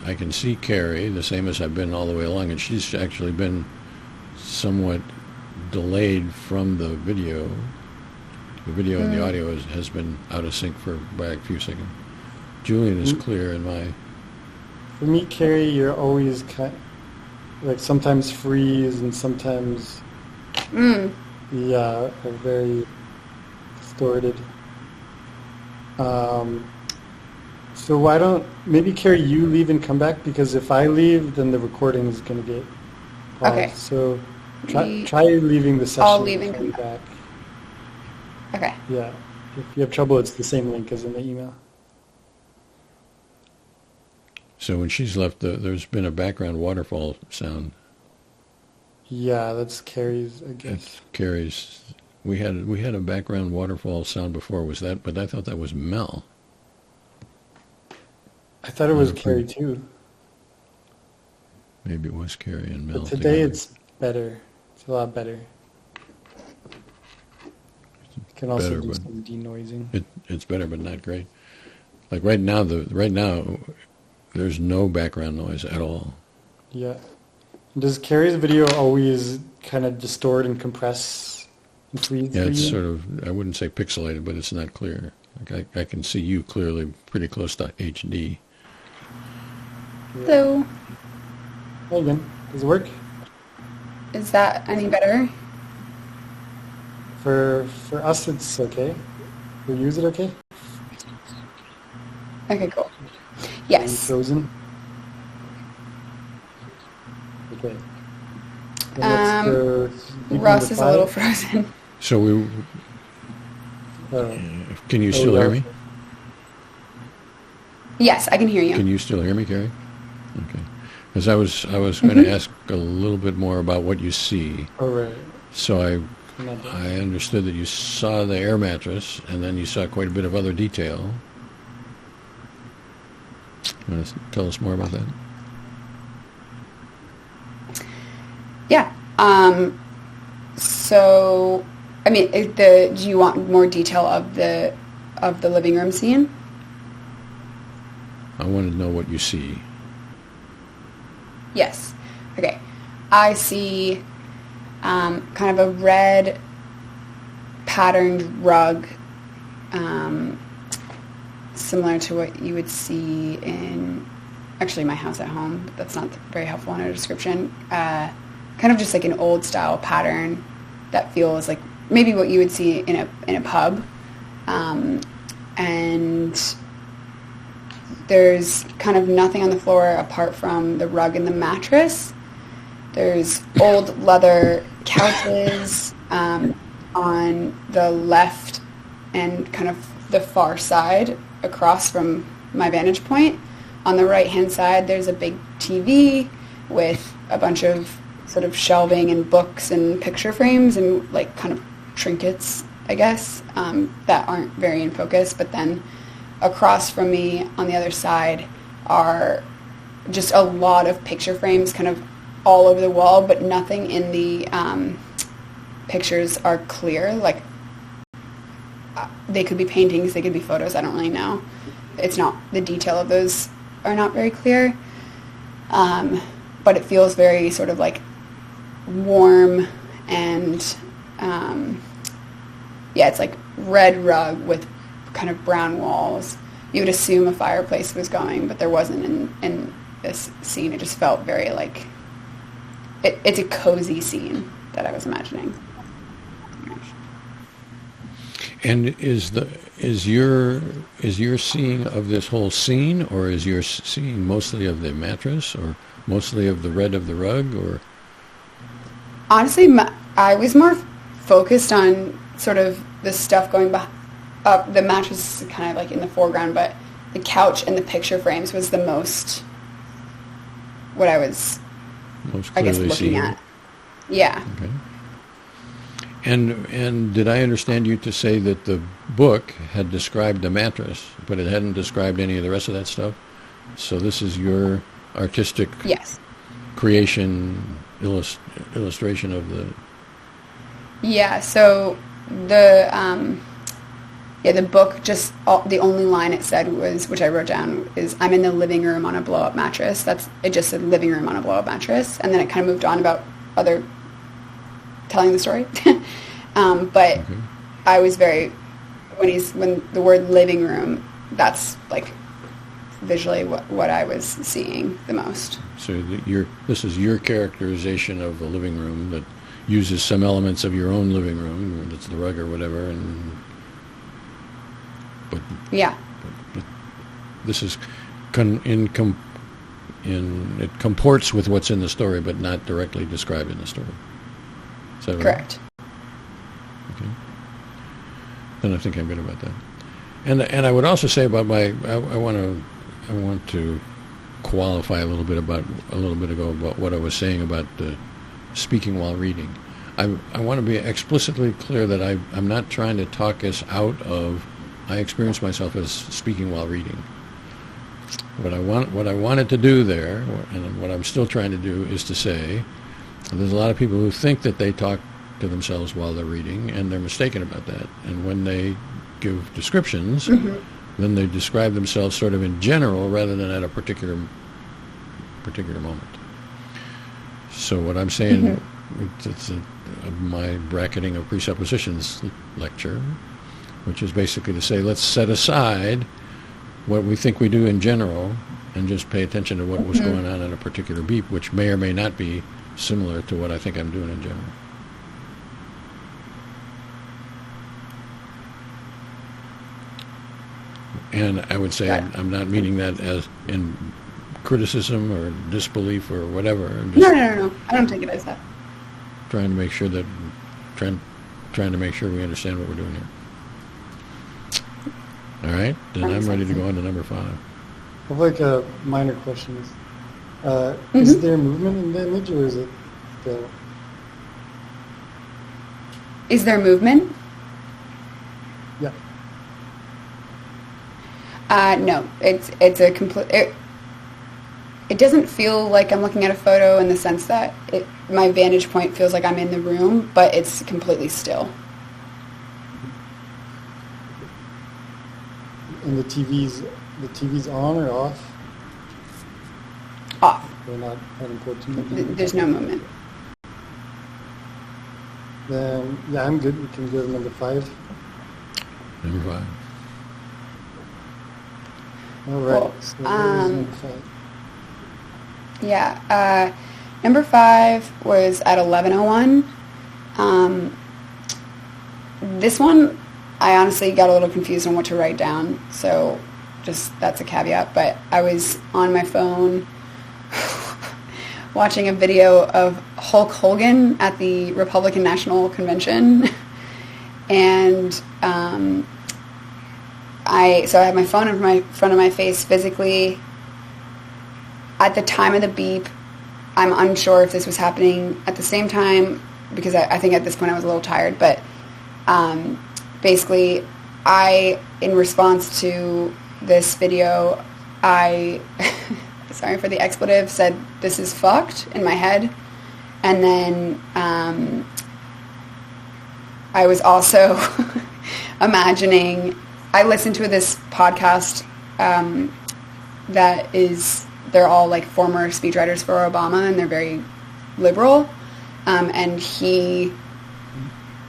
[SPEAKER 1] I can see Kerry the same as I've been all the way along, and she's actually been somewhat delayed from the video. The video and the audio has been out of sync by a few seconds. Julian is clear in my...
[SPEAKER 3] For me, Kerry, you're always sometimes freeze and sometimes a very distorted. So why don't, maybe Kerry, you leave and come back, because if I leave, then the recording is going to get paused.
[SPEAKER 2] Okay.
[SPEAKER 3] So try leaving the session.
[SPEAKER 2] I'll leave and
[SPEAKER 3] come
[SPEAKER 2] come
[SPEAKER 3] back.
[SPEAKER 2] Okay.
[SPEAKER 3] Yeah. If you have trouble, it's the same link as in the email.
[SPEAKER 1] So when she's left, there's been a background waterfall sound.
[SPEAKER 3] Yeah, that's Kerry's, I guess.
[SPEAKER 1] It's Kerry's. We had a background waterfall sound before. Was that? But I thought that was Mel.
[SPEAKER 3] I thought it was Kerry too.
[SPEAKER 1] Maybe it was Kerry and Mel.
[SPEAKER 3] But today
[SPEAKER 1] together.
[SPEAKER 3] it's better. It's a lot better. You can also
[SPEAKER 1] better,
[SPEAKER 3] do
[SPEAKER 1] but
[SPEAKER 3] some denoising.
[SPEAKER 1] It's better, but not great. Like right now, there's no background noise at all.
[SPEAKER 3] Yeah. Does Kerry's video always kind of distort and compress and freeze?
[SPEAKER 1] Yeah,
[SPEAKER 3] for
[SPEAKER 1] it's
[SPEAKER 3] you?
[SPEAKER 1] sort of, I wouldn't say pixelated, but it's not clear. Like I can see you clearly, pretty close to HD.
[SPEAKER 3] Yeah.
[SPEAKER 2] So,
[SPEAKER 3] Hey again. Does it work?
[SPEAKER 2] is that any better?
[SPEAKER 3] For us, it's okay. For you, is it okay?
[SPEAKER 2] Okay, cool.
[SPEAKER 3] Are you
[SPEAKER 2] Yes.
[SPEAKER 3] frozen? Okay. Then let's go
[SPEAKER 2] Russ is a little
[SPEAKER 3] file.
[SPEAKER 2] frozen.
[SPEAKER 1] So
[SPEAKER 3] Oh.
[SPEAKER 1] can you
[SPEAKER 3] Oh,
[SPEAKER 1] still
[SPEAKER 3] yeah.
[SPEAKER 1] hear me?
[SPEAKER 2] Yes, I can hear you.
[SPEAKER 1] Can you still hear me, Kerry? Okay. Because I was going to ask a little bit more about what you see.
[SPEAKER 3] Oh, right.
[SPEAKER 1] So
[SPEAKER 3] Not bad.
[SPEAKER 1] I understood that you saw the air mattress, and then you saw quite a bit of other detail. You want to tell us more about that?
[SPEAKER 2] Yeah. So, I mean, do you want more detail of the living room scene?
[SPEAKER 1] I want to know what you see.
[SPEAKER 2] Yes. Okay. I see kind of a red patterned rug, similar to what you would see in actually my house at home, but that's not very helpful in a description. Kind of just like an old style pattern that feels like maybe what you would see in a pub. And there's kind of nothing on the floor apart from the rug and the mattress. There's old leather couches on the left and kind of the far side across from my vantage point. On the right-hand side, there's a big TV with a bunch of sort of shelving and books and picture frames and like kind of trinkets, I guess, that aren't very in focus. But then across from me on the other side are just a lot of picture frames kind of all over the wall, but nothing in the pictures are clear. Like they could be paintings, they could be photos, I don't really know. It's not, the detail of those are not very clear. But it feels very sort of like warm and yeah, it's like red rug with kind of brown walls. You would assume a fireplace was going, but there wasn't in this scene. It just felt very like it's a cozy scene that I was imagining.
[SPEAKER 1] And is your seeing of this whole scene, or is your seeing mostly of the mattress, or mostly of the red of the rug, or?
[SPEAKER 2] Honestly, I was more focused on sort of the stuff going up. The mattress is kind of like in the foreground, but the couch and the picture frames was the most what I was,
[SPEAKER 1] Most
[SPEAKER 2] I guess,
[SPEAKER 1] clearly
[SPEAKER 2] looking
[SPEAKER 1] seen.
[SPEAKER 2] at. Yeah.
[SPEAKER 1] Okay. And did I understand you to say that the book had described the mattress, but it hadn't described any of the rest of that stuff? So this is your artistic
[SPEAKER 2] Yes.
[SPEAKER 1] creation, illustration of the...
[SPEAKER 2] Yeah, so the book, just the only line it said was, which I wrote down, is I'm in the living room on a blow-up mattress. It just said living room on a blow-up mattress, and then it kind of moved on about other telling the story. But
[SPEAKER 1] Okay.
[SPEAKER 2] I was very, when the word living room, that's like visually what I was seeing the most.
[SPEAKER 1] So this is your characterization of a living room that uses some elements of your own living room, whether it's the rug or whatever, and
[SPEAKER 2] Yeah.
[SPEAKER 1] but this is it comports with what's in the story, but not directly described in the story. Is that right?
[SPEAKER 2] Correct.
[SPEAKER 1] Okay. Then I think I'm good about that. And I would also say about I want to qualify a little bit ago about what I was saying about speaking while reading. I want to be explicitly clear that I'm not trying to talk us out of. I experience myself as speaking while reading. What I wanted to do there, and what I'm still trying to do, is to say there's a lot of people who think that they talk to themselves while they're reading, and they're mistaken about that. And when they give descriptions, then they describe themselves sort of in general rather than at a particular moment. So what I'm saying, it's my bracketing of presuppositions lecture, which is basically to say, let's set aside what we think we do in general and just pay attention to what was going on in a particular beep, which may or may not be similar to what I think I'm doing in general. And I would say I'm not meaning that as in criticism or disbelief or whatever. I'm just
[SPEAKER 2] No. I don't take it as that.
[SPEAKER 1] trying to make sure we understand what we're doing here. All right, then I'm ready to go on to number 5.
[SPEAKER 3] I have like a minor question. Is there movement in the image, or is it still?
[SPEAKER 2] Is there movement?
[SPEAKER 3] Yeah.
[SPEAKER 2] No, it's a complete. It doesn't feel like I'm looking at a photo in the sense that my vantage point feels like I'm in the room, but it's completely still.
[SPEAKER 3] And the TV's on or off?
[SPEAKER 2] Off.
[SPEAKER 3] Or not important?
[SPEAKER 2] There's no movement.
[SPEAKER 3] Then, yeah, I'm good. We can go to number 5.
[SPEAKER 1] Number 5.
[SPEAKER 3] All right.
[SPEAKER 2] Cool.
[SPEAKER 3] So there's number 5.
[SPEAKER 2] Yeah. Number 5 was at 11:01. This one, I honestly got a little confused on what to write down, so just that's a caveat. But I was on my phone watching a video of Hulk Hogan at the Republican National Convention, and I had my phone in front of my face physically. At the time of the beep, I'm unsure if this was happening at the same time, because I think at this point I was a little tired, but basically, in response to this video, sorry for the expletive, said, "This is fucked," in my head. And then I was also imagining, I listened to this podcast they're all like former speechwriters for Obama, and they're very liberal. And he,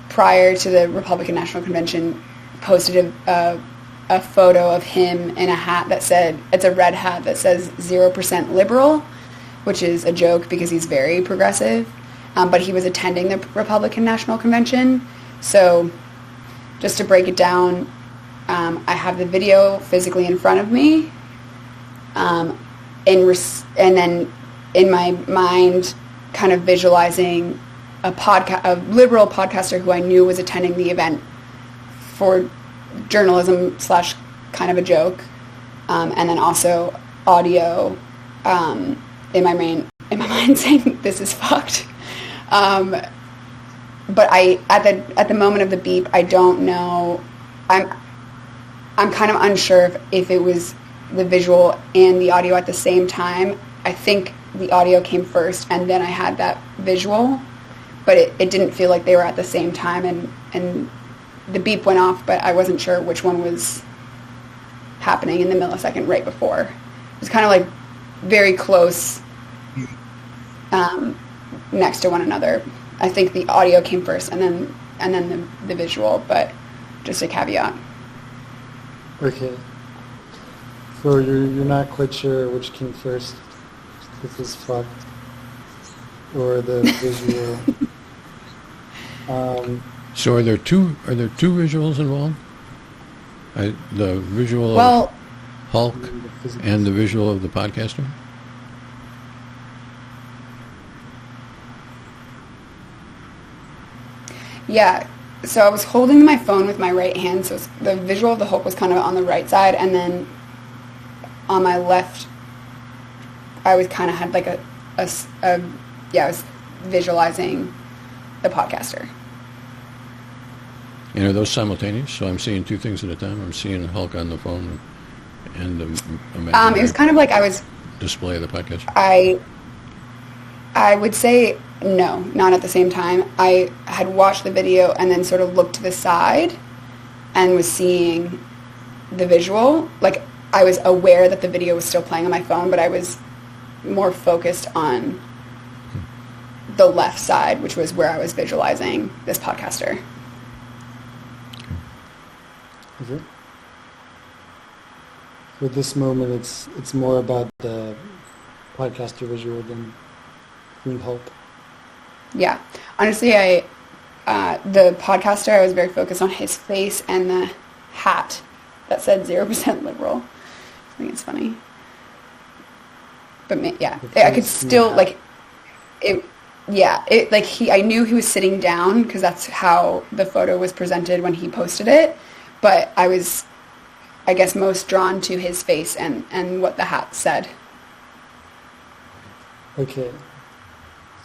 [SPEAKER 2] prior to the Republican National Convention, posted a photo of him in a hat that said, it's a red hat that says 0% liberal, which is a joke because he's very progressive. But he was attending the Republican National Convention. So just to break it down, I have the video physically in front of me. And then in my mind, kind of visualizing a liberal podcaster who I knew was attending the event for journalism / kind of a joke, and then also audio in my mind saying, "This is fucked." But at the moment of the beep, I don't know. I'm kind of unsure if it was the visual and the audio at the same time. I think the audio came first, and then I had that visual, but it didn't feel like they were at the same time, and the beep went off, but I wasn't sure which one was happening in the millisecond right before. It was kind of like very close next to one another. I think the audio came first, and then the visual, but just a caveat.
[SPEAKER 3] Okay. So you're not quite sure which came first, this is fucked, or the visual.
[SPEAKER 1] So are there two visuals involved? The visual
[SPEAKER 2] Well,
[SPEAKER 1] of Hulk and the visual of the podcaster?
[SPEAKER 2] yeah. So I was holding my phone with my right hand, so the visual of the Hulk was kind of on the right side, and then on my left, I was kind of had like I was visualizing the podcaster.
[SPEAKER 1] And are those simultaneous? So I'm seeing two things at a time. I'm seeing Hulk on the phone and the
[SPEAKER 2] It was kind of like I was
[SPEAKER 1] display of the podcaster.
[SPEAKER 2] I would say no, not at the same time. I had watched the video and then sort of looked to the side and was seeing the visual. Like, I was aware that the video was still playing on my phone, but I was more focused on the left side, which was where I was visualizing this podcaster.
[SPEAKER 3] Okay. For this moment, it's more about the podcaster visual than Green Hulk.
[SPEAKER 2] Yeah. Honestly, the podcaster, I was very focused on his face and the hat that said 0% liberal. I think it's funny. But yeah, I could still, like, it, yeah, it, like, I knew he was sitting down because that's how the photo was presented when he posted it. But I was, I guess, most drawn to his face and what the hat said.
[SPEAKER 3] Okay.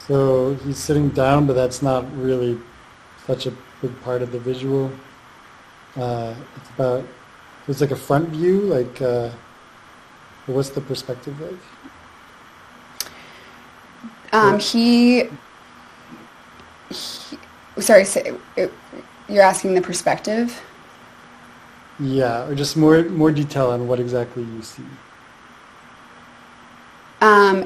[SPEAKER 3] So he's sitting down, but that's not really such a big part of the visual. It's like a front view, like, what's the perspective like?
[SPEAKER 2] Sorry, you're asking the perspective?
[SPEAKER 3] Yeah, or just more detail on what exactly you see.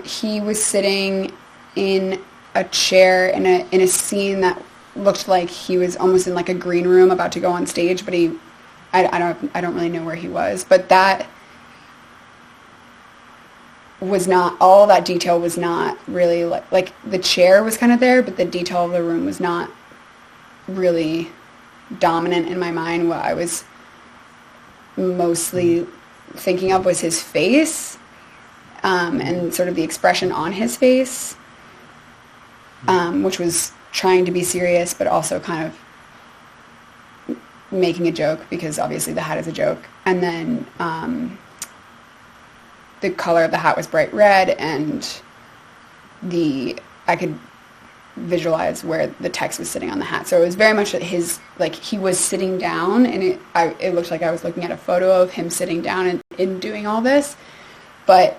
[SPEAKER 2] He was sitting in a chair in a scene that looked like he was almost in like a green room about to go on stage, but I don't really know where he was, but that was not, all that detail was not really like the chair was kind of there, but the detail of the room was not really dominant in my mind. What I was mostly thinking of was his face, and sort of the expression on his face, which was trying to be serious, but also kind of making a joke, because obviously the hat is a joke. And then the color of the hat was bright red, and I could visualize where the text was sitting on the hat. So it was very much his, like, he was sitting down, and it looked like I was looking at a photo of him sitting down and doing all this, but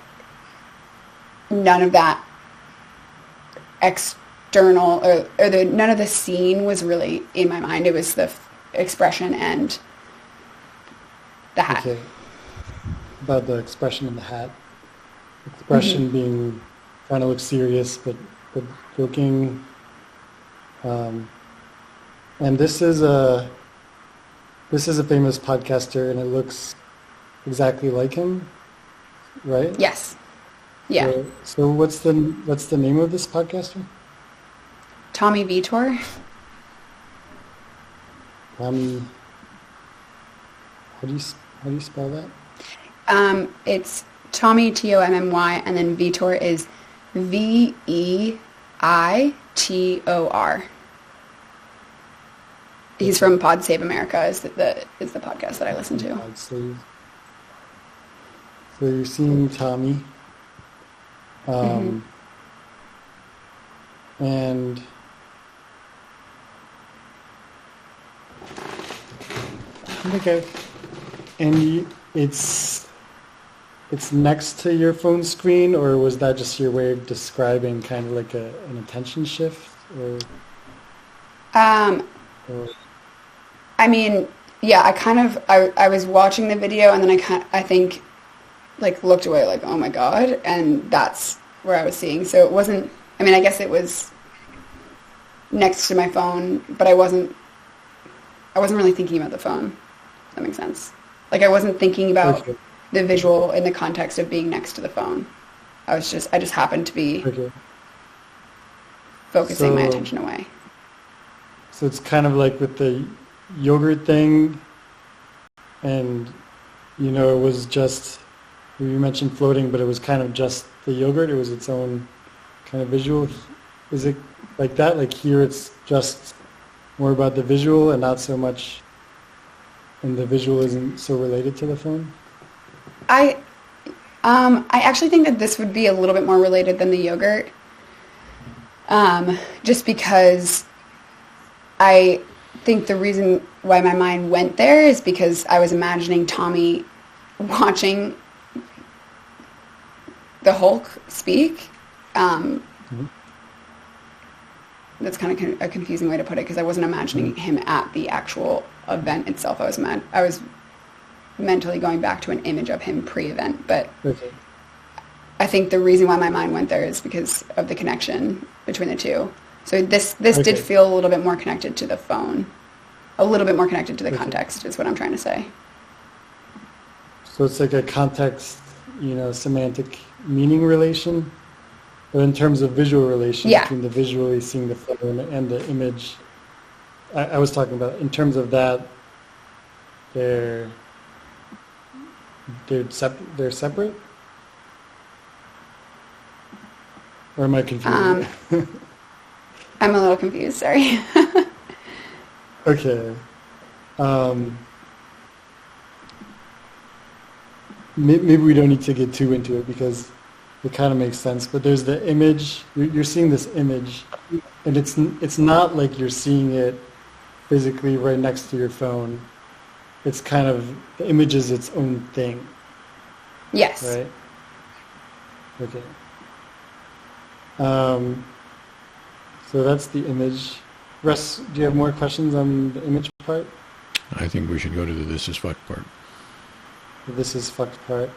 [SPEAKER 2] none of that external none of the scene was really in my mind. It was the expression and the hat.
[SPEAKER 3] Okay. About the expression in the hat. Expression being trying to look serious, but joking. And this is a famous podcaster, and it looks exactly like him, right?
[SPEAKER 2] Yes. Yeah.
[SPEAKER 3] So what's the name of this podcaster?
[SPEAKER 2] Tommy Vitor.
[SPEAKER 3] Tommy. How do you spell that?
[SPEAKER 2] It's Tommy, Tommy, and then Vitor is Veitor. He's from Pod Save America is the podcast that I listen to.
[SPEAKER 3] Pod Save. So you're seeing Tommy, and okay, and it's next to your phone screen, or was that just your way of describing kind of like an attention shift, or?
[SPEAKER 2] I mean, yeah, I was watching the video, and then I think like looked away like, oh my God, and that's where I was seeing. So it wasn't, I mean, I guess it was next to my phone, but I wasn't really thinking about the phone. If that makes sense. Like, I wasn't thinking about the visual in the context of being next to the phone. I just happened to be focusing my attention away.
[SPEAKER 3] So it's kind of like with the yogurt thing, and it was just, you mentioned floating, but it was kind of just the yogurt. It was its own kind of visual. Is it like that? Like here, it's just more about the visual and not so much, and the visual isn't so related to the phone?
[SPEAKER 2] I actually think that this would be a little bit more related than the yogurt, just because I think the reason why my mind went there is because I was imagining Tommy watching the Hulk speak. That's kind of a confusing way to put it, because I wasn't imagining him at the actual event itself. I was mentally going back to an image of him pre-event, but
[SPEAKER 3] Okay.
[SPEAKER 2] I think the reason why my mind went there is because of the connection between the two. So this did
[SPEAKER 3] Okay.
[SPEAKER 2] feel a little bit more connected to the phone, a little bit more connected to the
[SPEAKER 3] Okay.
[SPEAKER 2] context is what I'm trying to say.
[SPEAKER 3] So it's like a context, semantic meaning relation, but in terms of visual relation
[SPEAKER 2] Yeah.
[SPEAKER 3] between the visually seeing the phone and the image. I was talking about in terms of that, they're separate? Or am I confused?
[SPEAKER 2] I'm a little confused, sorry.
[SPEAKER 3] Okay. Maybe we don't need to get too into it because it kind of makes sense. But there's the image. You're seeing this image, and it's not like you're seeing it physically right next to your phone. It's kind of, the image is its own thing,
[SPEAKER 2] Yes.
[SPEAKER 3] right? Okay. So that's the image. Russ, do you have more questions on the image part?
[SPEAKER 1] I think we should go to the this is fucked part.
[SPEAKER 3] This is fucked part.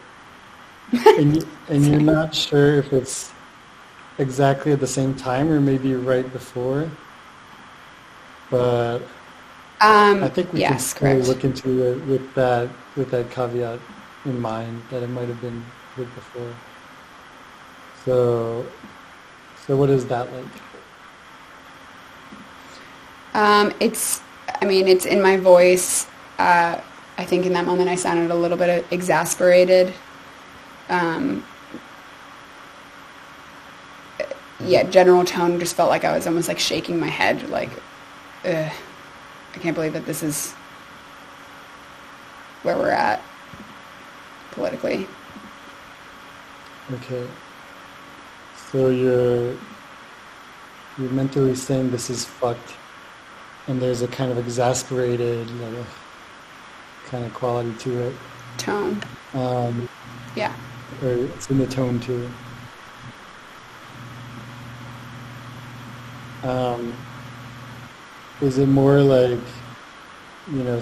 [SPEAKER 3] And you're not sure if it's exactly at the same time or maybe right before. But I think we
[SPEAKER 2] yes,
[SPEAKER 3] can really
[SPEAKER 2] correct.
[SPEAKER 3] look into it with that caveat in mind that it might have been right before. So what is that like?
[SPEAKER 2] It's in my voice. I think in that moment I sounded a little bit exasperated. General tone just felt like I was almost like shaking my head, like, I can't believe that this is where we're at politically.
[SPEAKER 3] Okay. So you're mentally saying this is fucked, and there's a kind of exasperated kind of quality to it.
[SPEAKER 2] Tone. Yeah.
[SPEAKER 3] Or it's in the tone too. Is it more like,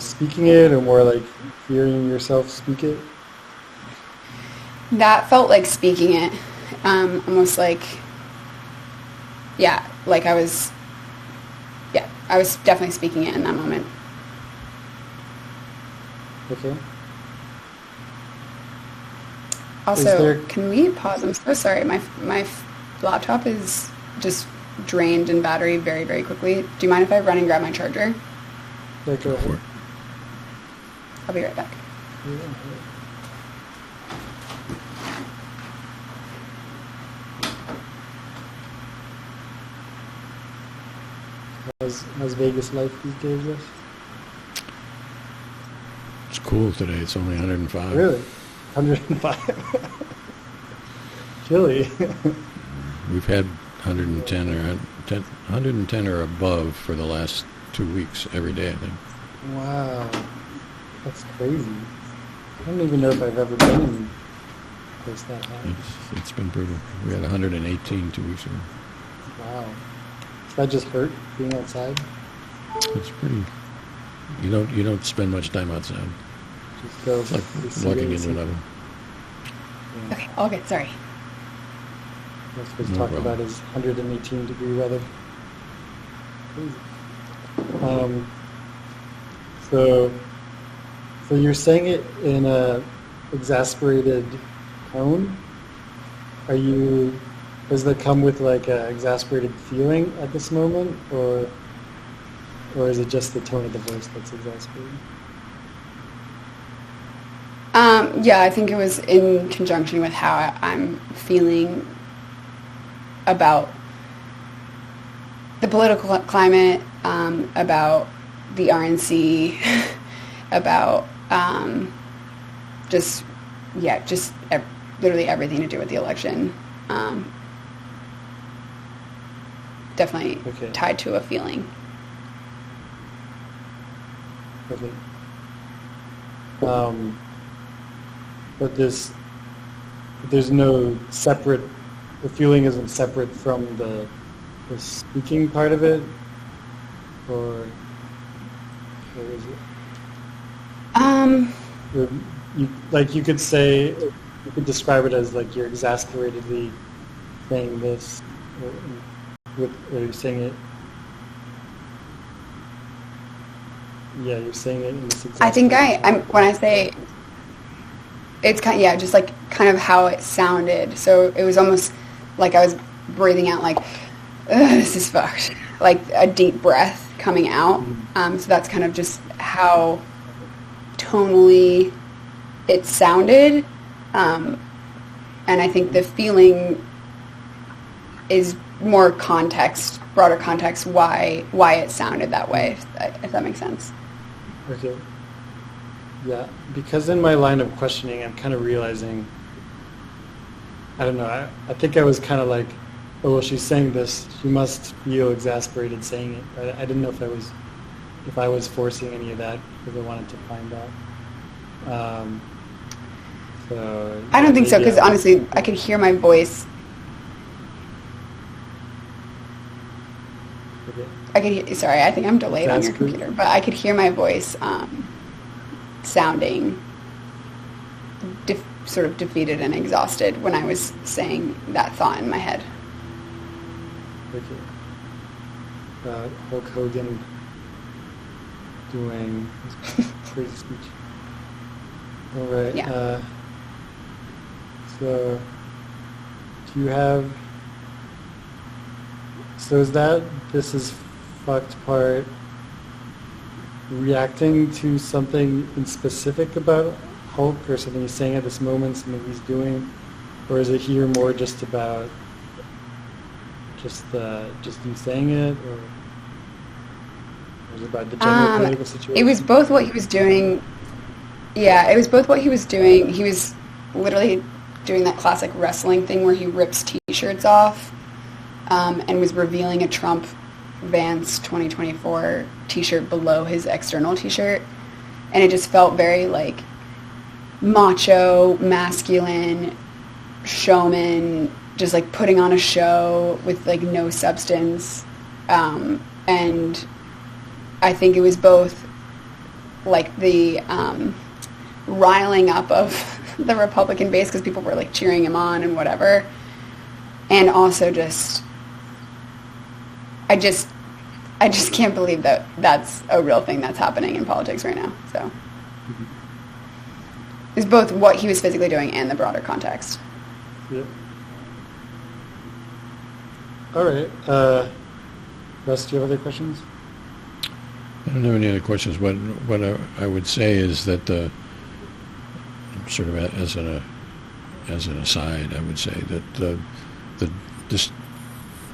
[SPEAKER 3] speaking it, or more like hearing yourself speak it?
[SPEAKER 2] That felt like speaking it. Almost like, like I was definitely speaking it in that moment.
[SPEAKER 3] Okay.
[SPEAKER 2] Also, can we pause? I'm so sorry. My laptop is just drained in battery very, very quickly. Do you mind if I run and grab my charger?
[SPEAKER 3] Yeah, go ahead.
[SPEAKER 2] I'll be right back.
[SPEAKER 3] How's Vegas life these days, Russ?
[SPEAKER 1] It's cool today. It's only 105.
[SPEAKER 3] Really? 105? Chilly.
[SPEAKER 1] We've had 110 or above for the last 2 weeks every day, I think.
[SPEAKER 3] Wow. That's crazy. I don't even know if I've ever been in a place that high.
[SPEAKER 1] It's been brutal. We had 118 2 weeks ago.
[SPEAKER 3] Wow. Does that just hurt being outside?
[SPEAKER 1] It's pretty. You don't spend much time outside.
[SPEAKER 3] Just go
[SPEAKER 1] It's like walking into an oven.
[SPEAKER 3] Yeah.
[SPEAKER 2] Okay, all good. Sorry.
[SPEAKER 3] What we're
[SPEAKER 1] No
[SPEAKER 3] talking
[SPEAKER 1] problem.
[SPEAKER 3] about is 118-degree weather. Crazy. So you're saying it in a exasperated tone? Does that come with like a exasperated feeling at this moment, or is it just the tone of the voice that's exasperating?
[SPEAKER 2] Yeah, I think it was in conjunction with how I'm feeling about the political climate, about the RNC, about just literally everything to do with the election. Definitely tied to a feeling.
[SPEAKER 3] Okay. But there's no separate, the feeling isn't separate from the speaking part of it, or is it? You could say, you could describe it as like you're exasperatedly saying this, or you're saying it. Yeah, you're saying it in this.
[SPEAKER 2] I think when I say it's just like kind of how it sounded. So it was almost like I was breathing out like, this is fucked, like a deep breath coming out. So that's kind of just how tonally it sounded. And I think the feeling is more context, broader context, why it sounded that way, if that makes sense.
[SPEAKER 3] Okay. Yeah, because in my line of questioning, I'm kind of realizing, I don't know, I think I was kind of like, oh, well, she's saying this, she must feel exasperated saying it. I didn't know if I was forcing any of that, because I wanted to find out. So
[SPEAKER 2] I don't think so, because honestly, I could hear my voice.
[SPEAKER 3] Okay.
[SPEAKER 2] Sorry, I think I'm delayed on your computer, but I could hear my voice sounding sort of defeated and exhausted when I was saying that thought in my head.
[SPEAKER 3] Okay. Hulk Hogan doing his crazy speech. All right.
[SPEAKER 2] Yeah.
[SPEAKER 3] So, do you have? So is that this is fucked part reacting to something in specific about Hulk, or something he's saying at this moment, something he's doing, or is it here more just about just you saying it, or is it about the general political situation?
[SPEAKER 2] It was both what he was doing. Yeah, it was both what he was doing. He was literally doing that classic wrestling thing where he rips T-shirts off and was revealing a Trump Vance 2024 T-shirt below his external T-shirt, and it just felt very like macho, masculine, showman, just like putting on a show with like no substance, and I think it was both like the riling up of the Republican base because people were like cheering him on and whatever, and also just I just can't believe that that's a real thing that's happening in politics right now. So it's both what he was physically doing and the broader context.
[SPEAKER 3] Yep. All right. Russ, do you have other questions?
[SPEAKER 1] I don't have any other questions. What I would say is that sort of as an aside, I would say that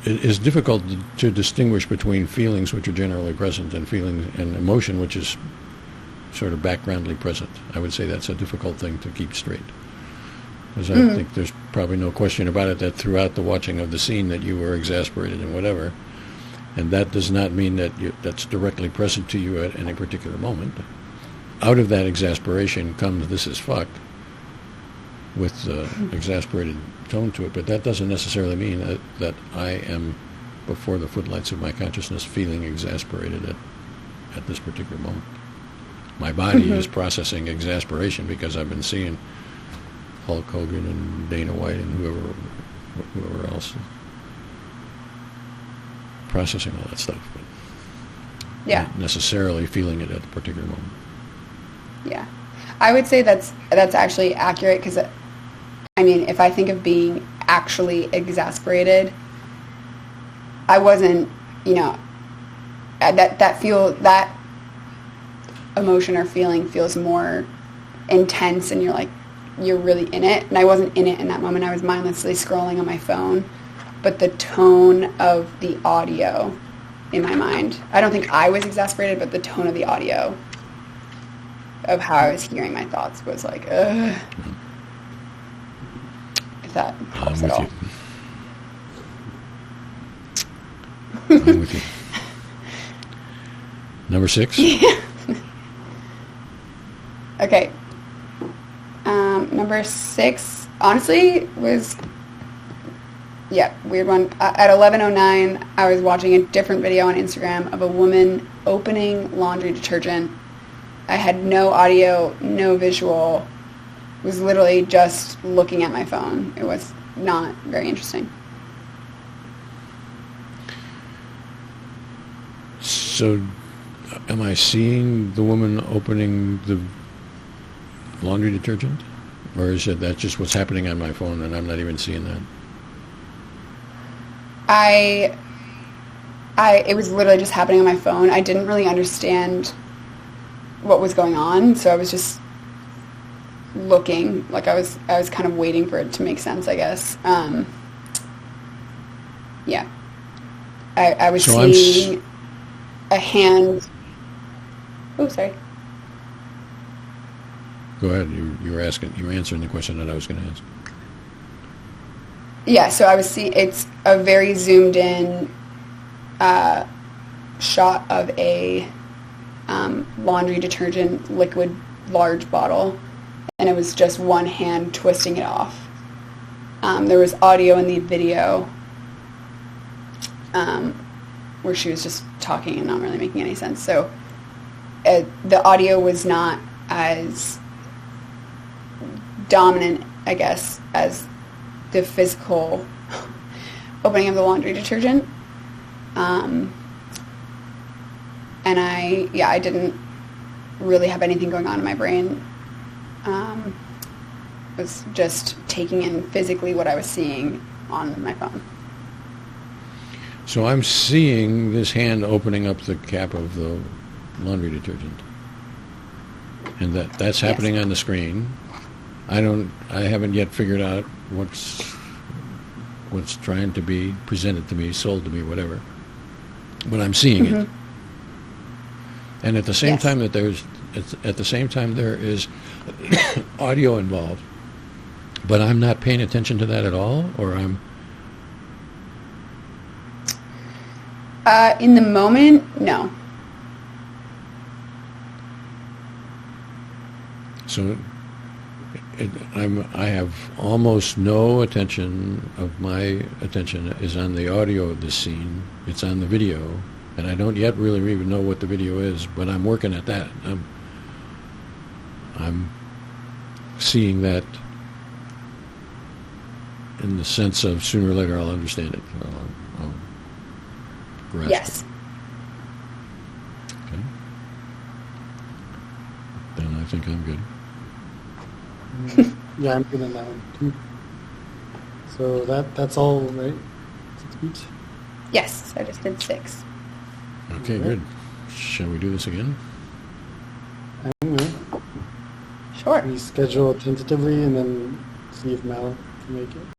[SPEAKER 1] it is difficult to distinguish between feelings which are generally present and feelings and emotion which is sort of backgroundly present. I would say that's a difficult thing to keep straight. Because I think there's probably no question about it that throughout the watching of the scene that you were exasperated and whatever, and that does not mean that that's directly present to you at any particular moment. Out of that exasperation comes "this is fucked" with exasperated tone to it, but that doesn't necessarily mean that I am, before the footlights of my consciousness, feeling exasperated at this particular moment. My body is processing exasperation because I've been seeing Hulk Hogan and Dana White and whoever else processing all that stuff, but not necessarily feeling it at the particular moment.
[SPEAKER 2] Yeah, I would say that's actually accurate because, I mean, if I think of being actually exasperated, I wasn't, that emotion or feeling feels more intense and you're really in it. And I wasn't in it in that moment. I was mindlessly scrolling on my phone. But the tone of the audio in my mind, I don't think I was exasperated, but the tone of the audio of how I was hearing my thoughts was like, ugh. If that helps at all.
[SPEAKER 1] I'm with you. Number 6?
[SPEAKER 2] Okay. Number 6, honestly, was, weird one. At 11:09, I was watching a different video on Instagram of a woman opening laundry detergent. I had no audio, no visual. Was literally just looking at my phone. It was not very interesting.
[SPEAKER 1] So, am I seeing the woman opening the laundry detergent? Or is that just what's happening on my phone and I'm not even seeing that?
[SPEAKER 2] It was literally just happening on my phone. I didn't really understand what was going on, so I was just looking. Like I was kind of waiting for it to make sense, I guess. I was seeing a hand. Oh, sorry.
[SPEAKER 1] Go ahead. You were answering the question that I was going to ask.
[SPEAKER 2] Yeah, so I was seeing, it's a very zoomed in shot of a laundry detergent liquid large bottle, and it was just one hand twisting it off. There was audio in the video where she was just talking and not really making any sense. So the audio was not as dominant, I guess, as the physical opening of the laundry detergent. And I didn't really have anything going on in my brain. I was just taking in physically what I was seeing on my phone.
[SPEAKER 1] So I'm seeing this hand opening up the cap of the laundry detergent. And that's happening on the screen. I haven't yet figured out what's trying to be presented to me, sold to me, whatever. But I'm seeing it. And at the same time there is audio involved. But I'm not paying attention to that at all, or I'm
[SPEAKER 2] in the moment, no.
[SPEAKER 1] So I have almost no attention of my attention is on the audio of this scene. It's on the video, and I don't yet really even know what the video is, but I'm working at that. I'm seeing that in the sense of sooner or later I'll understand it. I'll grasp
[SPEAKER 2] Yes.
[SPEAKER 1] it. Okay. Then I think I'm good.
[SPEAKER 3] Yeah, I'm good on that one too. So that's all, right? 6 beats?
[SPEAKER 2] Yes, I just did 6.
[SPEAKER 1] Okay, good. Shall we do this again?
[SPEAKER 3] I'm good.
[SPEAKER 2] Sure.
[SPEAKER 3] We schedule tentatively and then see if Mal can make it.